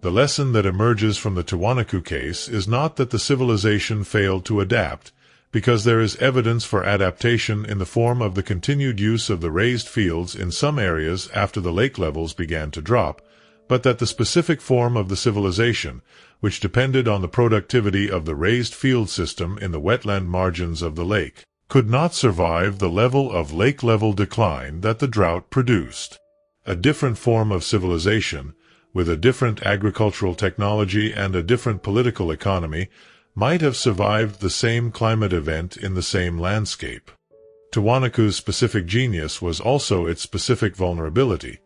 [SPEAKER 1] The lesson that emerges from the Tiwanaku case is not that the civilization failed to adapt, because there is evidence for adaptation in the form of the continued use of the raised fields in some areas after the lake levels began to drop, but that the specific form of the civilization, which depended on the productivity of the raised field system in the wetland margins of the lake, could not survive the level of lake-level decline that the drought produced. A different form of civilization, with a different agricultural technology and a different political economy, might have survived the same climate event in the same landscape. Tiwanaku's specific genius was also its specific vulnerability.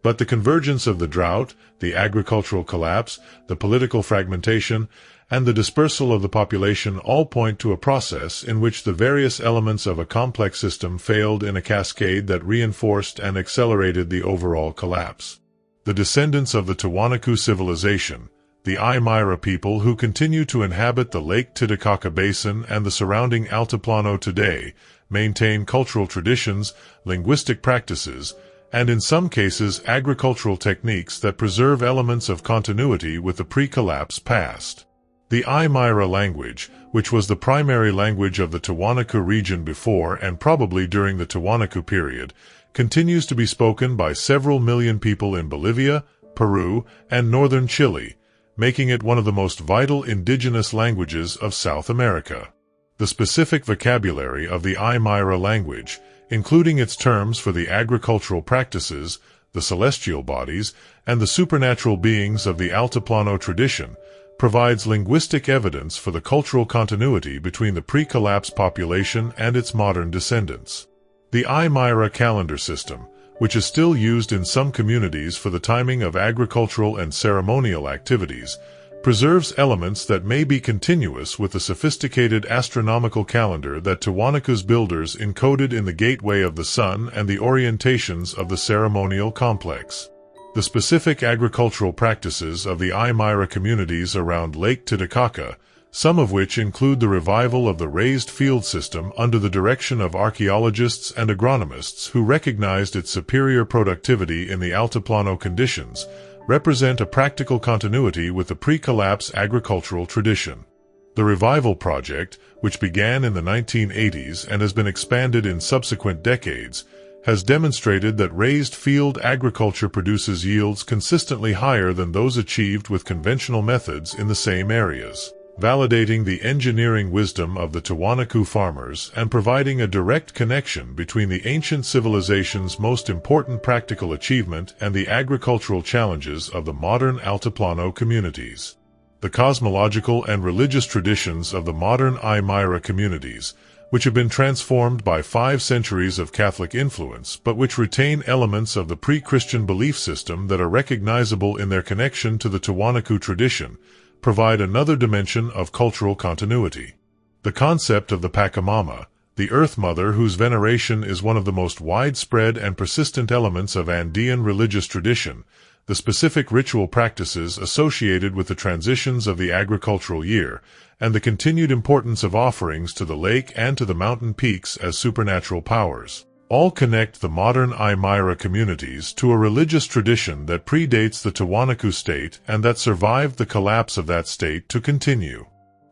[SPEAKER 1] But the convergence of the drought, the agricultural collapse, the political fragmentation, and the dispersal of the population all point to a process in which the various elements of a complex system failed in a cascade that reinforced and accelerated the overall collapse. The descendants of the Tiwanaku civilization, the Aymara people who continue to inhabit the Lake Titicaca Basin and the surrounding altiplano today, maintain cultural traditions, linguistic practices, and in some cases agricultural techniques that preserve elements of continuity with the pre-collapse past. The Aymara language, which was the primary language of the Tiwanaku region before and probably during the Tiwanaku period, continues to be spoken by several million people in Bolivia, Peru, and northern Chile, making it one of the most vital indigenous languages of South America. The specific vocabulary of the Aymara language, including its terms for the agricultural practices, the celestial bodies, and the supernatural beings of the altiplano tradition, provides linguistic evidence for the cultural continuity between the pre-collapse population and its modern descendants. The Aymara calendar system, which is still used in some communities for the timing of agricultural and ceremonial activities, preserves elements that may be continuous with the sophisticated astronomical calendar that Tiwanaku's builders encoded in the gateway of the sun and the orientations of the ceremonial complex. The specific agricultural practices of the Aymara communities around Lake Titicaca, some of which include the revival of the raised field system under the direction of archaeologists and agronomists who recognized its superior productivity in the altiplano conditions, represent a practical continuity with the pre-collapse agricultural tradition. The revival project, which began in the 1980s and has been expanded in subsequent decades, has demonstrated that raised field agriculture produces yields consistently higher than those achieved with conventional methods in the same areas, validating the engineering wisdom of the Tiwanaku farmers and providing a direct connection between the ancient civilization's most important practical achievement and the agricultural challenges of the modern altiplano communities. The cosmological and religious traditions of the modern Aymara communities, which have been transformed by 5 centuries of Catholic influence but which retain elements of the pre-Christian belief system that are recognizable in their connection to the Tiwanaku tradition, provide another dimension of cultural continuity. The concept of the Pachamama, the Earth Mother whose veneration is one of the most widespread and persistent elements of Andean religious tradition, the specific ritual practices associated with the transitions of the agricultural year, and the continued importance of offerings to the lake and to the mountain peaks as supernatural powers, all connect the modern Aymara communities to a religious tradition that predates the Tiwanaku state and that survived the collapse of that state to continue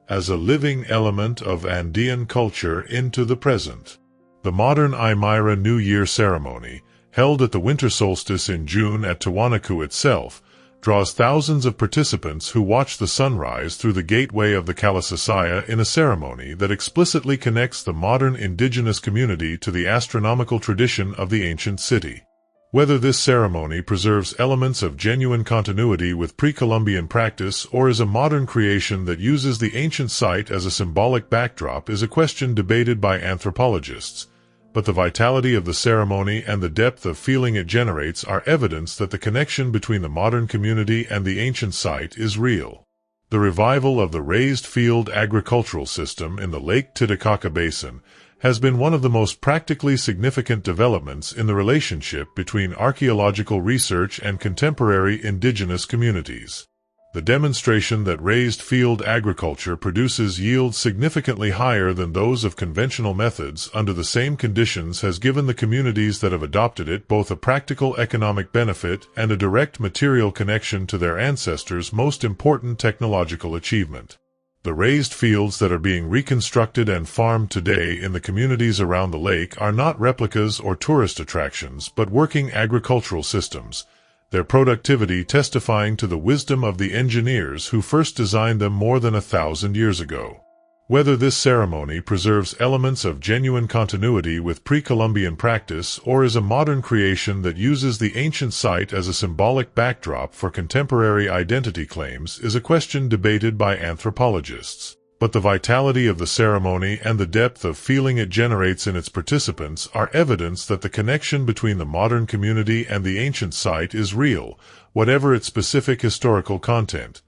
[SPEAKER 1] as a living element of Andean culture into the present. The modern Aymara New Year ceremony, held at the winter solstice in June at Tiwanaku itself, draws thousands of participants who watch the sunrise through the gateway of the Kalasasaya in a ceremony that explicitly connects the modern indigenous community to the astronomical tradition of the ancient city. Whether this ceremony preserves elements of genuine continuity with pre-Columbian practice or is a modern creation that uses the ancient site as a symbolic backdrop is a question debated by anthropologists, but the vitality of the ceremony and the depth of feeling it generates are evidence that the connection between the modern community and the ancient site is real. The revival of the raised field agricultural system in the Lake Titicaca Basin has been one of the most practically significant developments in the relationship between archaeological research and contemporary indigenous communities. The demonstration that raised field agriculture produces yields significantly higher than those of conventional methods under the same conditions has given the communities that have adopted it both a practical economic benefit and a direct material connection to their ancestors' most important technological achievement. The raised fields that are being reconstructed and farmed today in the communities around the lake are not replicas or tourist attractions but working agricultural systems, their productivity testifying to the wisdom of the engineers who first designed them more than 1,000 years ago. Whether this ceremony preserves elements of genuine continuity with pre-Columbian practice or is a modern creation that uses the ancient site as a symbolic backdrop for contemporary identity claims is a question debated by anthropologists. But the vitality of the ceremony and the depth of feeling it generates in its participants are evidence that the connection between the modern community and the ancient site is real, whatever its specific historical content.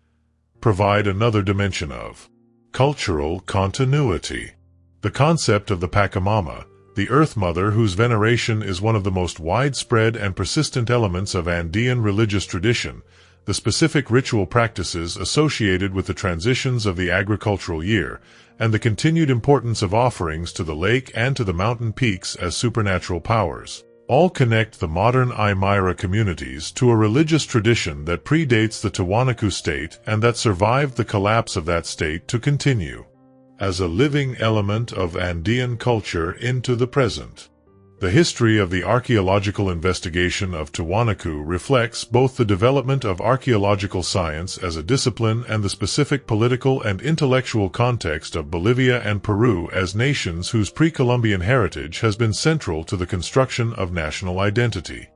[SPEAKER 1] Provide another dimension of cultural continuity. The concept of the Pachamama, the Earth Mother whose veneration is one of the most widespread and persistent elements of Andean religious tradition, the specific ritual practices associated with the transitions of the agricultural year, and the continued importance of offerings to the lake and to the mountain peaks as supernatural powers, all connect the modern Aymara communities to a religious tradition that predates the Tiwanaku state and that survived the collapse of that state to continue as a living element of Andean culture into the present. The history of the archaeological investigation of Tiwanaku reflects both the development of archaeological science as a discipline and the specific political and intellectual context of Bolivia and Peru as nations whose pre-Columbian heritage has been central to the construction of national identity.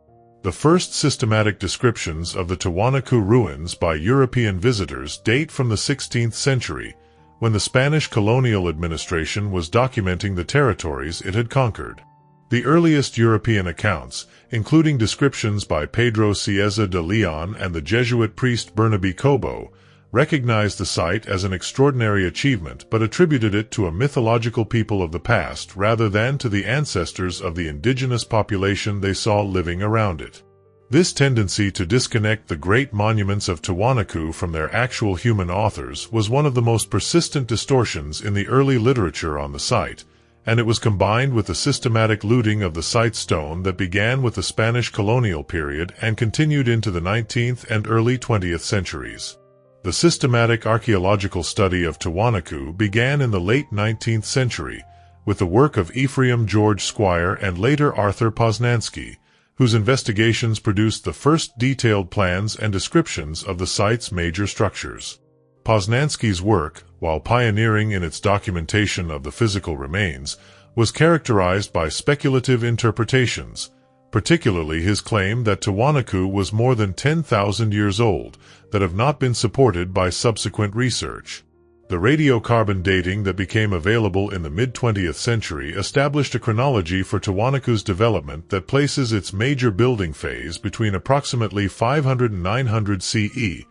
[SPEAKER 1] The first systematic descriptions of the Tiwanaku ruins by European visitors date from the 16th century, when the Spanish colonial administration was documenting the territories it had conquered. The earliest European accounts, including descriptions by Pedro Cieza de Leon and the Jesuit priest Bernabe Cobo, recognized the site as an extraordinary achievement but attributed it to a mythological people of the past rather than to the ancestors of the indigenous population they saw living around it. This tendency to disconnect the great monuments of Tiwanaku from their actual human authors was one of the most persistent distortions in the early literature on the site, and it was combined with the systematic looting of the site stone that began with the Spanish colonial period and continued into the 19th and early 20th centuries. The systematic archaeological study of Tiwanaku began in the late 19th century, with the work of Ephraim George Squire and later Arthur Poznański, whose investigations produced the first detailed plans and descriptions of the site's major structures. Poznański's work, while pioneering in its documentation of the physical remains, was characterized by speculative interpretations, particularly his claim that Tiwanaku was more than 10,000 years old, that have not been supported by subsequent research. The radiocarbon dating that became available in the mid-20th century established a chronology for Tiwanaku's development that places its major building phase between approximately 500 and 900 CE,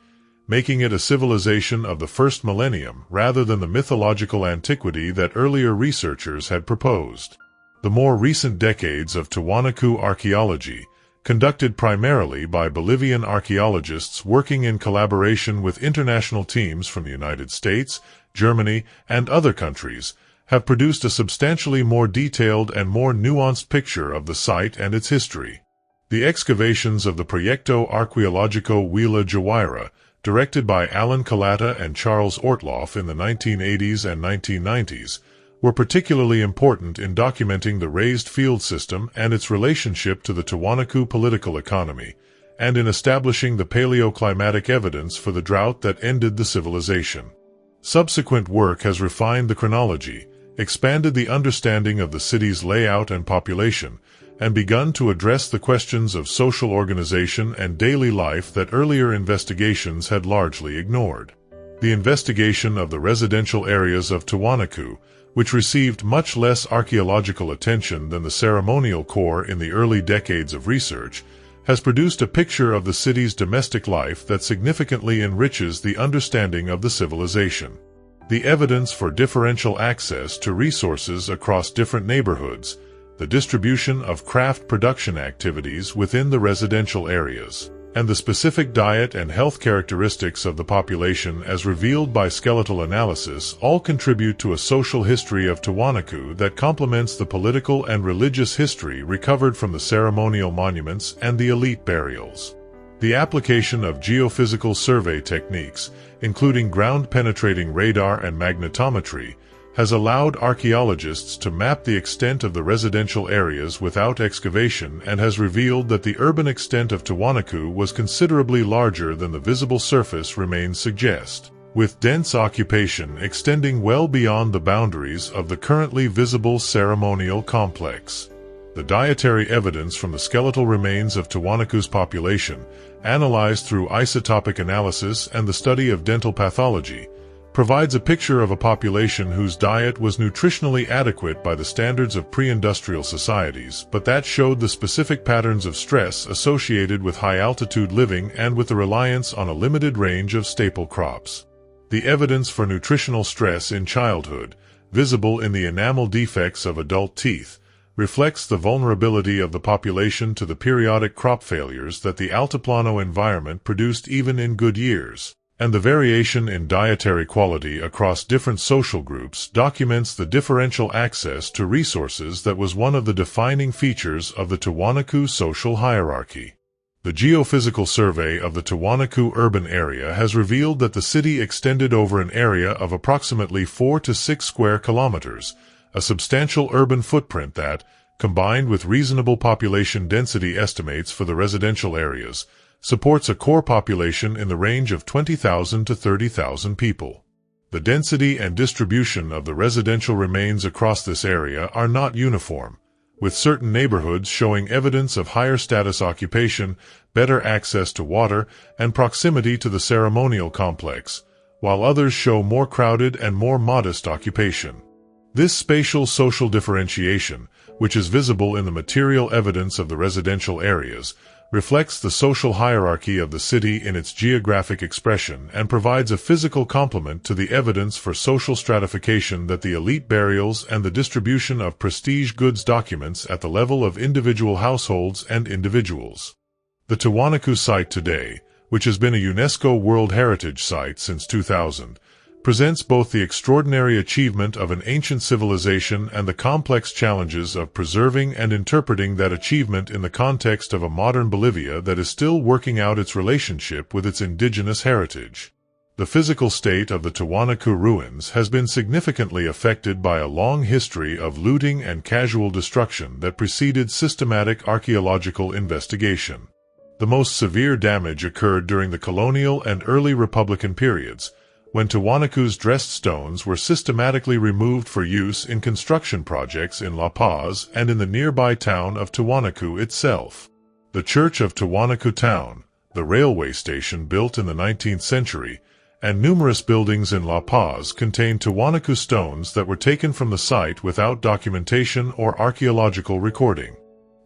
[SPEAKER 1] making it a civilization of the first millennium rather than the mythological antiquity that earlier researchers had proposed. The more recent decades of Tiwanaku archaeology, conducted primarily by Bolivian archaeologists working in collaboration with international teams from the United States, Germany, and other countries, have produced a substantially more detailed and more nuanced picture of the site and its history. The excavations of the Proyecto Arqueológico Huila Jawaira, directed by Alan Kalata and Charles Ortloff in the 1980s and 1990s, were particularly important in documenting the raised field system and its relationship to the Tiwanaku political economy, and in establishing the paleoclimatic evidence for the drought that ended the civilization. Subsequent work has refined the chronology, expanded the understanding of the city's layout and population, and begun to address the questions of social organization and daily life that earlier investigations had largely ignored. The investigation of the residential areas of Tiwanaku, which received much less archaeological attention than the ceremonial core in the early decades of research, has produced a picture of the city's domestic life that significantly enriches the understanding of the civilization. The evidence for differential access to resources across different neighborhoods, the distribution of craft production activities within the residential areas, and the specific diet and health characteristics of the population as revealed by skeletal analysis all contribute to a social history of Tiwanaku that complements the political and religious history recovered from the ceremonial monuments and the elite burials. The application of geophysical survey techniques, including ground-penetrating radar and magnetometry, has allowed archaeologists to map the extent of the residential areas without excavation and has revealed that the urban extent of Tiwanaku was considerably larger than the visible surface remains suggest, with dense occupation extending well beyond the boundaries of the currently visible ceremonial complex. The dietary evidence from the skeletal remains of Tiwanaku's population, analyzed through isotopic analysis and the study of dental pathology, provides a picture of a population whose diet was nutritionally adequate by the standards of pre-industrial societies, but that showed the specific patterns of stress associated with high-altitude living and with the reliance on a limited range of staple crops. The evidence for nutritional stress in childhood, visible in the enamel defects of adult teeth, reflects the vulnerability of the population to the periodic crop failures that the altiplano environment produced even in good years. And the variation in dietary quality across different social groups documents the differential access to resources that was one of the defining features of the Tiwanaku social hierarchy. The geophysical survey of the Tiwanaku urban area has revealed that the city extended over an area of approximately 4 to 6 square kilometers, a substantial urban footprint that, combined with reasonable population density estimates for the residential areas, supports a core population in the range of 20,000 to 30,000 people. The density and distribution of the residential remains across this area are not uniform, with certain neighborhoods showing evidence of higher status occupation, better access to water, and proximity to the ceremonial complex, while others show more crowded and more modest occupation. This spatial social differentiation, which is visible in the material evidence of the residential areas, reflects the social hierarchy of the city in its geographic expression and provides a physical complement to the evidence for social stratification that the elite burials and the distribution of prestige goods documents at the level of individual households and individuals. The Tiwanaku site today, which has been a UNESCO World Heritage Site since 2000, presents both the extraordinary achievement of an ancient civilization and the complex challenges of preserving and interpreting that achievement in the context of a modern Bolivia that is still working out its relationship with its indigenous heritage. The physical state of the Tiwanaku ruins has been significantly affected by a long history of looting and casual destruction that preceded systematic archaeological investigation. The most severe damage occurred during the colonial and early Republican periods, when Tiwanaku's dressed stones were systematically removed for use in construction projects in La Paz and in the nearby town of Tiwanaku itself. The Church of Tiwanaku Town, the railway station built in the 19th century, and numerous buildings in La Paz contain Tiwanaku stones that were taken from the site without documentation or archaeological recording.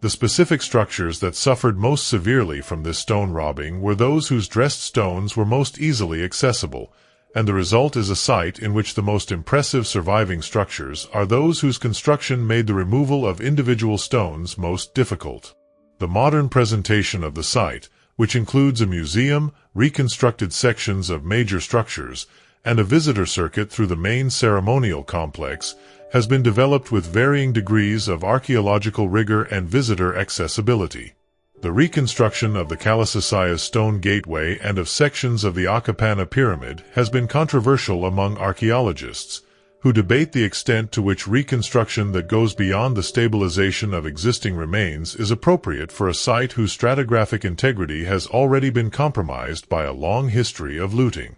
[SPEAKER 1] The specific structures that suffered most severely from this stone robbing were those whose dressed stones were most easily accessible, and the result is a site in which the most impressive surviving structures are those whose construction made the removal of individual stones most difficult. The modern presentation of the site, which includes a museum, reconstructed sections of major structures, and a visitor circuit through the main ceremonial complex, has been developed with varying degrees of archaeological rigor and visitor accessibility. The reconstruction of the Calisasaya stone gateway and of sections of the Acapana pyramid has been controversial among archaeologists, who debate the extent to which reconstruction that goes beyond the stabilization of existing remains is appropriate for a site whose stratigraphic integrity has already been compromised by a long history of looting.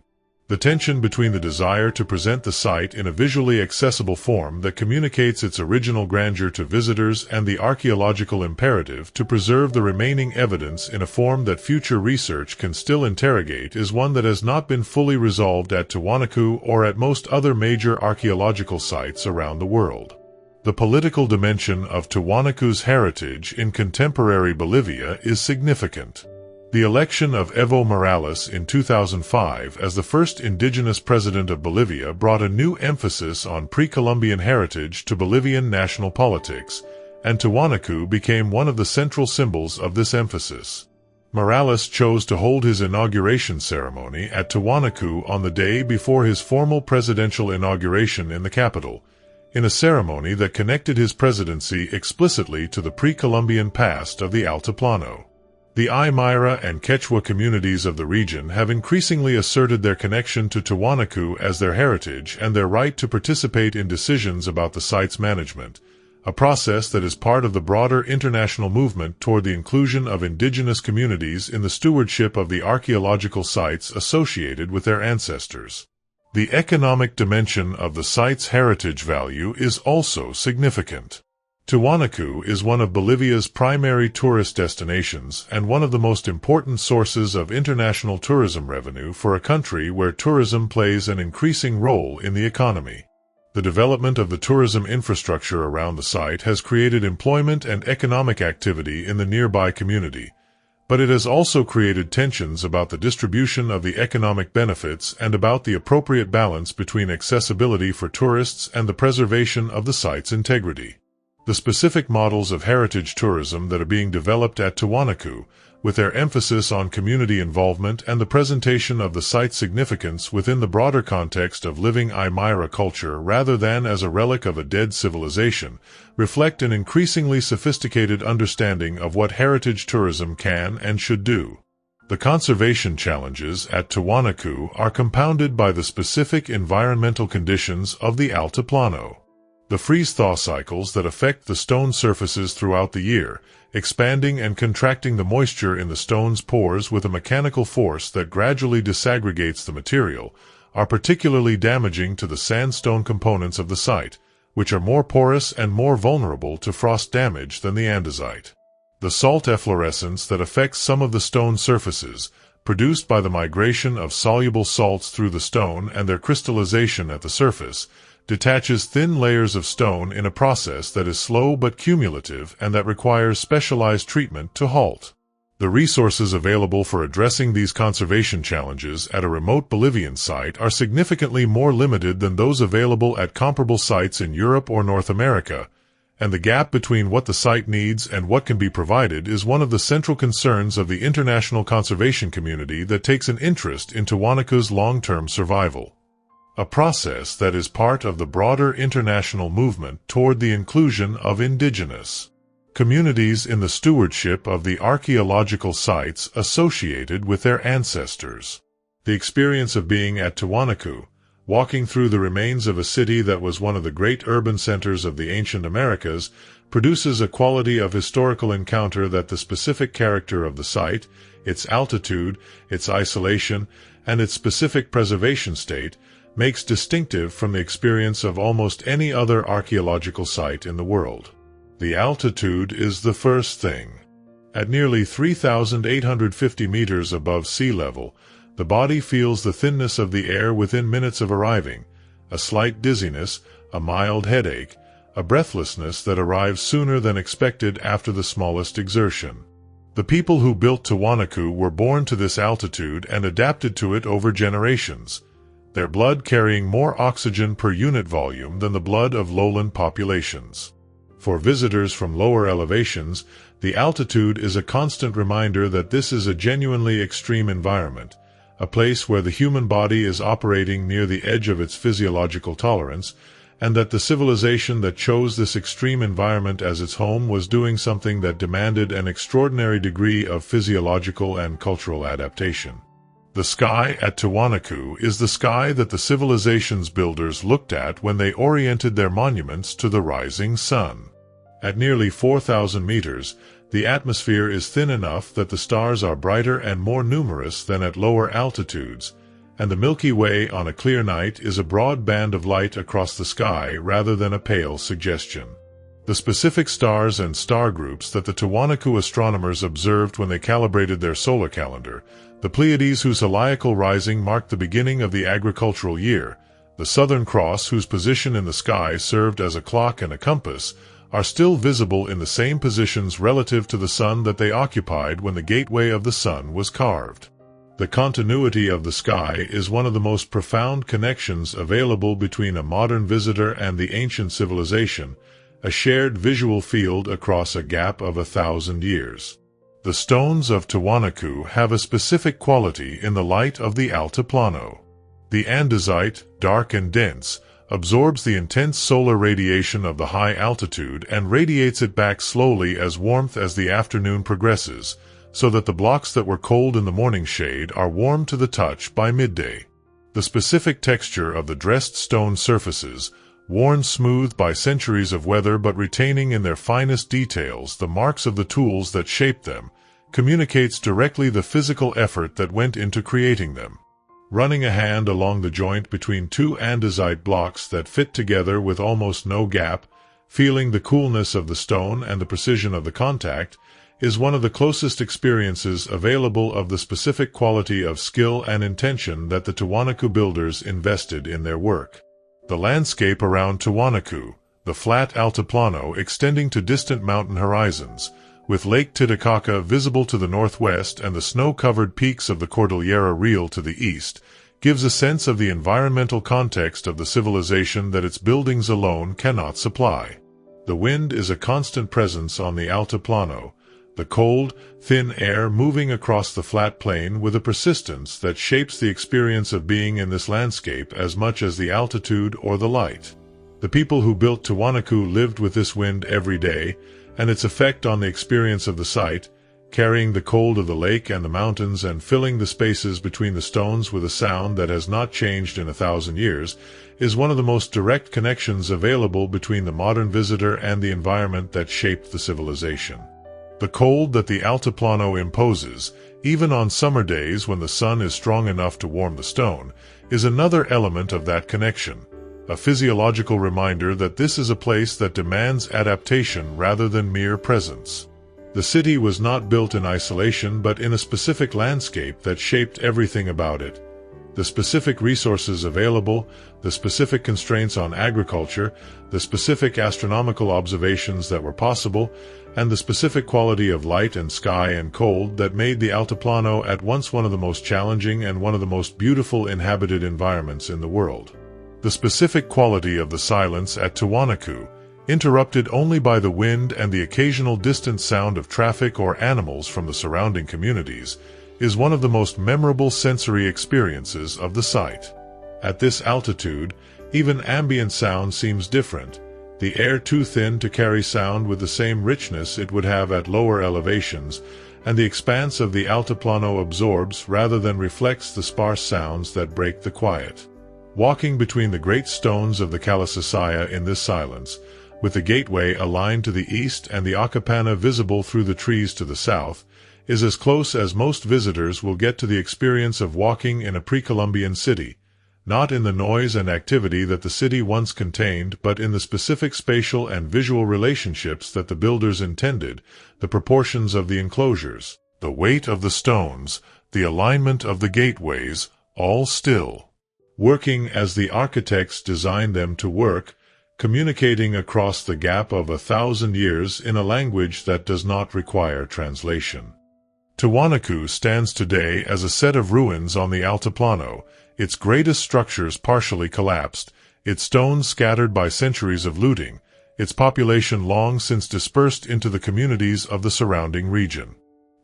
[SPEAKER 1] The tension between the desire to present the site in a visually accessible form that communicates its original grandeur to visitors and the archaeological imperative to preserve the remaining evidence in a form that future research can still interrogate is one that has not been fully resolved at Tiwanaku or at most other major archaeological sites around the world. The political dimension of Tiwanaku's heritage in contemporary Bolivia is significant. The election of Evo Morales in 2005 as the first indigenous president of Bolivia brought a new emphasis on pre-Columbian heritage to Bolivian national politics, and Tiwanaku became one of the central symbols of this emphasis. Morales chose to hold his inauguration ceremony at Tiwanaku on the day before his formal presidential inauguration in the capital, in a ceremony that connected his presidency explicitly to the pre-Columbian past of the altiplano. The Aymara and Quechua communities of the region have increasingly asserted their connection to Tiwanaku as their heritage and their right to participate in decisions about the site's management, a process that is part of the broader international movement toward the inclusion of indigenous communities in the stewardship of the archaeological sites associated with their ancestors. The economic dimension of the site's heritage value is also significant. Tiwanaku is one of Bolivia's primary tourist destinations and one of the most important sources of international tourism revenue for a country where tourism plays an increasing role in the economy. The development of the tourism infrastructure around the site has created employment and economic activity in the nearby community, but it has also created tensions about the distribution of the economic benefits and about the appropriate balance between accessibility for tourists and the preservation of the site's integrity. The specific models of heritage tourism that are being developed at Tiwanaku, with their emphasis on community involvement and the presentation of the site's significance within the broader context of living Aymara culture rather than as a relic of a dead civilization, reflect an increasingly sophisticated understanding of what heritage tourism can and should do. The conservation challenges at Tiwanaku are compounded by the specific environmental conditions of the altiplano. The freeze-thaw cycles that affect the stone surfaces throughout the year, expanding and contracting the moisture in the stone's pores with a mechanical force that gradually disaggregates the material, are particularly damaging to the sandstone components of the site, which are more porous and more vulnerable to frost damage than the andesite. The salt efflorescence that affects some of the stone surfaces, produced by the migration of soluble salts through the stone and their crystallization at the surface, detaches thin layers of stone in a process that is slow but cumulative and that requires specialized treatment to halt. The resources available for addressing these conservation challenges at a remote Bolivian site are significantly more limited than those available at comparable sites in Europe or North America, and the gap between what the site needs and what can be provided is one of the central concerns of the international conservation community that takes an interest in Tiwanaku's long-term survival. A process that is part of the broader international movement toward the inclusion of indigenous communities in the stewardship of the archaeological sites associated with their ancestors. The experience of being at Tiwanaku, walking through the remains of a city that was one of the great urban centers of the ancient Americas, produces a quality of historical encounter that the specific character of the site, its altitude, its isolation, and its specific preservation state makes distinctive from the experience of almost any other archaeological site in the world. The altitude is the first thing. At nearly 3,850 meters above sea level, the body feels the thinness of the air within minutes of arriving, a slight dizziness, a mild headache, a breathlessness that arrives sooner than expected after the smallest exertion. The people who built Tiwanaku were born to this altitude and adapted to it over generations, their blood carrying more oxygen per unit volume than the blood of lowland populations. For visitors from lower elevations, the altitude is a constant reminder that this is a genuinely extreme environment, a place where the human body is operating near the edge of its physiological tolerance, and that the civilization that chose this extreme environment as its home was doing something that demanded an extraordinary degree of physiological and cultural adaptation. The sky at Tiwanaku is the sky that the civilization's builders looked at when they oriented their monuments to the rising sun. At nearly 4,000 meters, the atmosphere is thin enough that the stars are brighter and more numerous than at lower altitudes, and the Milky Way on a clear night is a broad band of light across the sky rather than a pale suggestion. The specific stars and star groups that the Tiwanaku astronomers observed when they calibrated their solar calendar, the Pleiades whose heliacal rising marked the beginning of the agricultural year, the Southern Cross whose position in the sky served as a clock and a compass, are still visible in the same positions relative to the sun that they occupied when the gateway of the sun was carved. The continuity of the sky is one of the most profound connections available between a modern visitor and the ancient civilization, a shared visual field across a gap of 1,000 years. The stones of Tiwanaku have a specific quality in the light of the altiplano. The andesite, dark and dense, absorbs the intense solar radiation of the high altitude and radiates it back slowly as warmth as the afternoon progresses, so that the blocks that were cold in the morning shade are warm to the touch by midday. The specific texture of the dressed stone surfaces, worn smooth by centuries of weather but retaining in their finest details the marks of the tools that shaped them, communicates directly the physical effort that went into creating them. Running a hand along the joint between two andesite blocks that fit together with almost no gap, feeling the coolness of the stone and the precision of the contact, is one of the closest experiences available of the specific quality of skill and intention that the Tiwanaku builders invested in their work. The landscape around Tiwanaku, the flat altiplano extending to distant mountain horizons, with Lake Titicaca visible to the northwest and the snow-covered peaks of the Cordillera Real to the east, gives a sense of the environmental context of the civilization that its buildings alone cannot supply. The wind is a constant presence on the altiplano, the cold, thin air moving across the flat plain with a persistence that shapes the experience of being in this landscape as much as the altitude or the light. The people who built Tiwanaku lived with this wind every day, and its effect on the experience of the site, carrying the cold of the lake and the mountains and filling the spaces between the stones with a sound that has not changed in 1,000 years, is one of the most direct connections available between the modern visitor and the environment that shaped the civilization. The cold that the altiplano imposes, even on summer days when the sun is strong enough to warm the stone, is another element of that connection, a physiological reminder that this is a place that demands adaptation rather than mere presence. The city was not built in isolation but in a specific landscape that shaped everything about it. The specific resources available, the specific constraints on agriculture, the specific astronomical observations that were possible, and the specific quality of light and sky and cold that made the altiplano at once one of the most challenging and one of the most beautiful inhabited environments in the world. The specific quality of the silence at Tiwanaku, interrupted only by the wind and the occasional distant sound of traffic or animals from the surrounding communities, is one of the most memorable sensory experiences of the site. At this altitude, even ambient sound seems different, the air too thin to carry sound with the same richness it would have at lower elevations, and the expanse of the altiplano absorbs rather than reflects the sparse sounds that break the quiet. Walking between the great stones of the Kalasasaya in this silence, with the gateway aligned to the east and the Akapana visible through the trees to the south, is as close as most visitors will get to the experience of walking in a pre-Columbian city, not in the noise and activity that the city once contained but in the specific spatial and visual relationships that the builders intended, the proportions of the enclosures, the weight of the stones, the alignment of the gateways, all still working as the architects designed them to work, communicating across the gap of 1,000 years in a language that does not require translation. Tiwanaku stands today as a set of ruins on the altiplano, its greatest structures partially collapsed, its stones scattered by centuries of looting, its population long since dispersed into the communities of the surrounding region.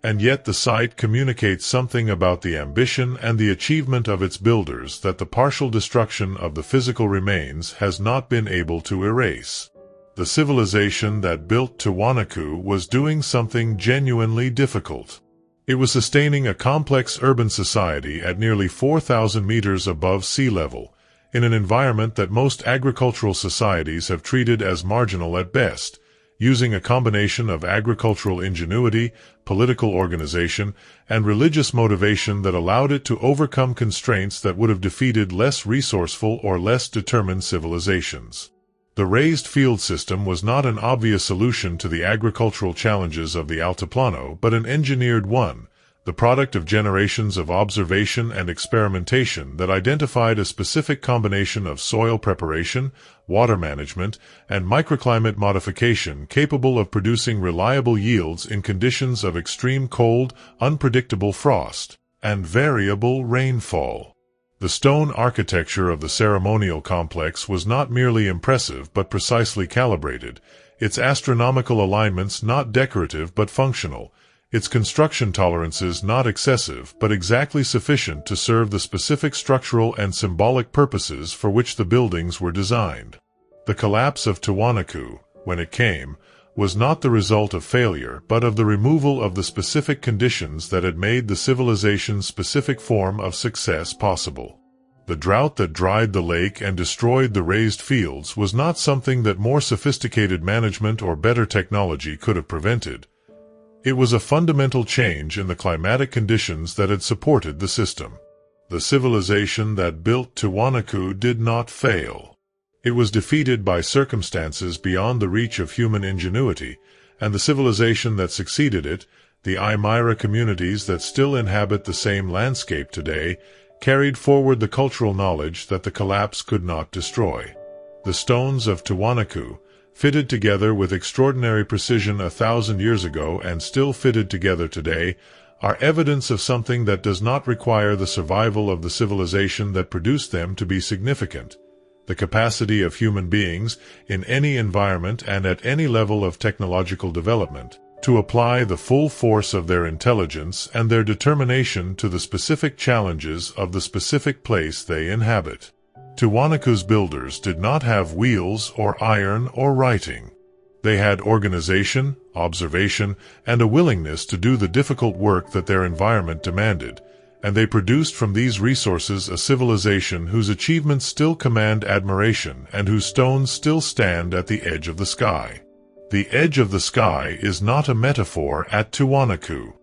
[SPEAKER 1] And yet the site communicates something about the ambition and the achievement of its builders that the partial destruction of the physical remains has not been able to erase. The civilization that built Tiwanaku was doing something genuinely difficult. It was sustaining a complex urban society at nearly 4,000 meters above sea level, in an environment that most agricultural societies have treated as marginal at best, using a combination of agricultural ingenuity, political organization, and religious motivation that allowed it to overcome constraints that would have defeated less resourceful or less determined civilizations. The raised field system was not an obvious solution to the agricultural challenges of the altiplano, but an engineered one, the product of generations of observation and experimentation that identified a specific combination of soil preparation, water management, and microclimate modification capable of producing reliable yields in conditions of extreme cold, unpredictable frost, and variable rainfall. The stone architecture of the ceremonial complex was not merely impressive but precisely calibrated, its astronomical alignments not decorative but functional, its construction tolerances not excessive but exactly sufficient to serve the specific structural and symbolic purposes for which the buildings were designed. The collapse of Tiwanaku, when it came, was not the result of failure but of the removal of the specific conditions that had made the civilization's specific form of success possible. The drought that dried the lake and destroyed the raised fields was not something that more sophisticated management or better technology could have prevented. It was a fundamental change in the climatic conditions that had supported the system. The civilization that built Tiwanaku did not fail. It was defeated by circumstances beyond the reach of human ingenuity, and the civilization that succeeded it, the Aymara communities that still inhabit the same landscape today, carried forward the cultural knowledge that the collapse could not destroy. The stones of Tiwanaku, fitted together with extraordinary precision 1,000 years ago and still fitted together today, are evidence of something that does not require the survival of the civilization that produced them to be significant: the capacity of human beings, in any environment and at any level of technological development, to apply the full force of their intelligence and their determination to the specific challenges of the specific place they inhabit. Tiwanaku's builders did not have wheels or iron or writing. They had organization, observation, and a willingness to do the difficult work that their environment demanded, and they produced from these resources a civilization whose achievements still command admiration and whose stones still stand at the edge of the sky. The edge of the sky is not a metaphor at Tiwanaku.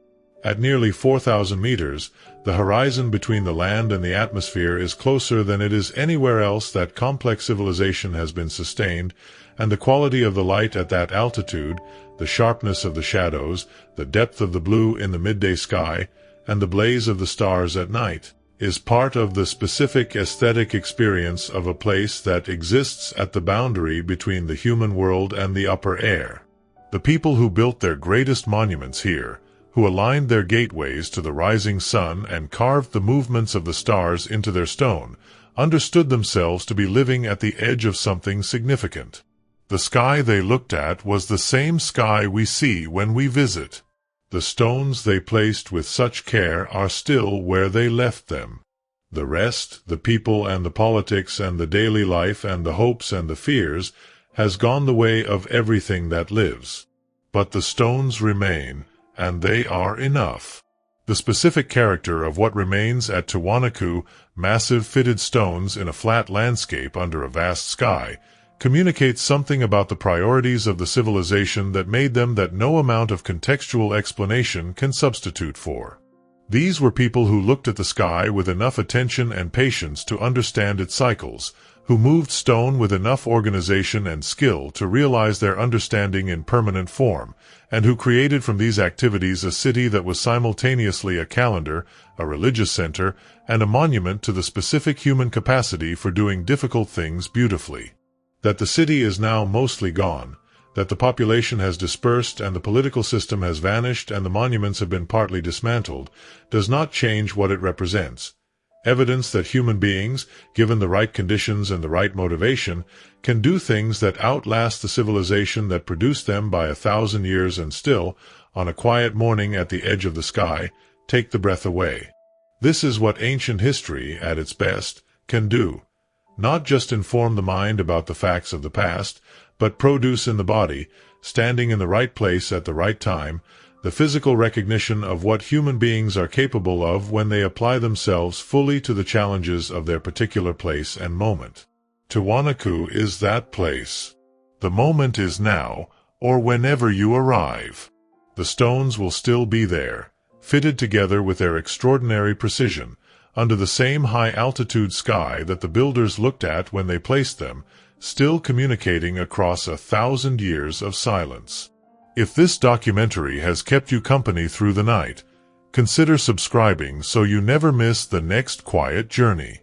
[SPEAKER 1] At nearly 4,000 meters, the horizon between the land and the atmosphere is closer than it is anywhere else that complex civilization has been sustained, and the quality of the light at that altitude, the sharpness of the shadows, the depth of the blue in the midday sky, and the blaze of the stars at night, is part of the specific aesthetic experience of a place that exists at the boundary between the human world and the upper air. The people who built their greatest monuments here, who aligned their gateways to the rising sun and carved the movements of the stars into their stone, understood themselves to be living at the edge of something significant. The sky they looked at was the same sky we see when we visit. The stones they placed with such care are still where they left them. The rest, the people and the politics and the daily life and the hopes and the fears, has gone the way of everything that lives. But the stones remain, and they are enough. The specific character of what remains at Tiwanaku, massive fitted stones in a flat landscape under a vast sky, communicates something about the priorities of the civilization that made them that no amount of contextual explanation can substitute for. These were people who looked at the sky with enough attention and patience to understand its cycles, who moved stone with enough organization and skill to realize their understanding in permanent form, and who created from these activities a city that was simultaneously a calendar, a religious center, and a monument to the specific human capacity for doing difficult things beautifully. That the city is now mostly gone, that the population has dispersed and the political system has vanished and the monuments have been partly dismantled, does not change what it represents. Evidence that human beings, given the right conditions and the right motivation, can do things that outlast the civilization that produced them by 1,000 years and still, on a quiet morning at the edge of the sky, take the breath away. This is what ancient history, at its best, can do. Not just inform the mind about the facts of the past, but produce in the body, standing in the right place at the right time, the physical recognition of what human beings are capable of when they apply themselves fully to the challenges of their particular place and moment. Tiwanaku is that place. The moment is now, or whenever you arrive. The stones will still be there, fitted together with their extraordinary precision, under the same high-altitude sky that the builders looked at when they placed them, still communicating across 1,000 years of silence. If this documentary has kept you company through the night, consider subscribing so you never miss the next quiet journey.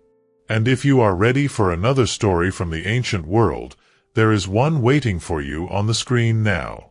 [SPEAKER 1] And if you are ready for another story from the ancient world, there is one waiting for you on the screen now.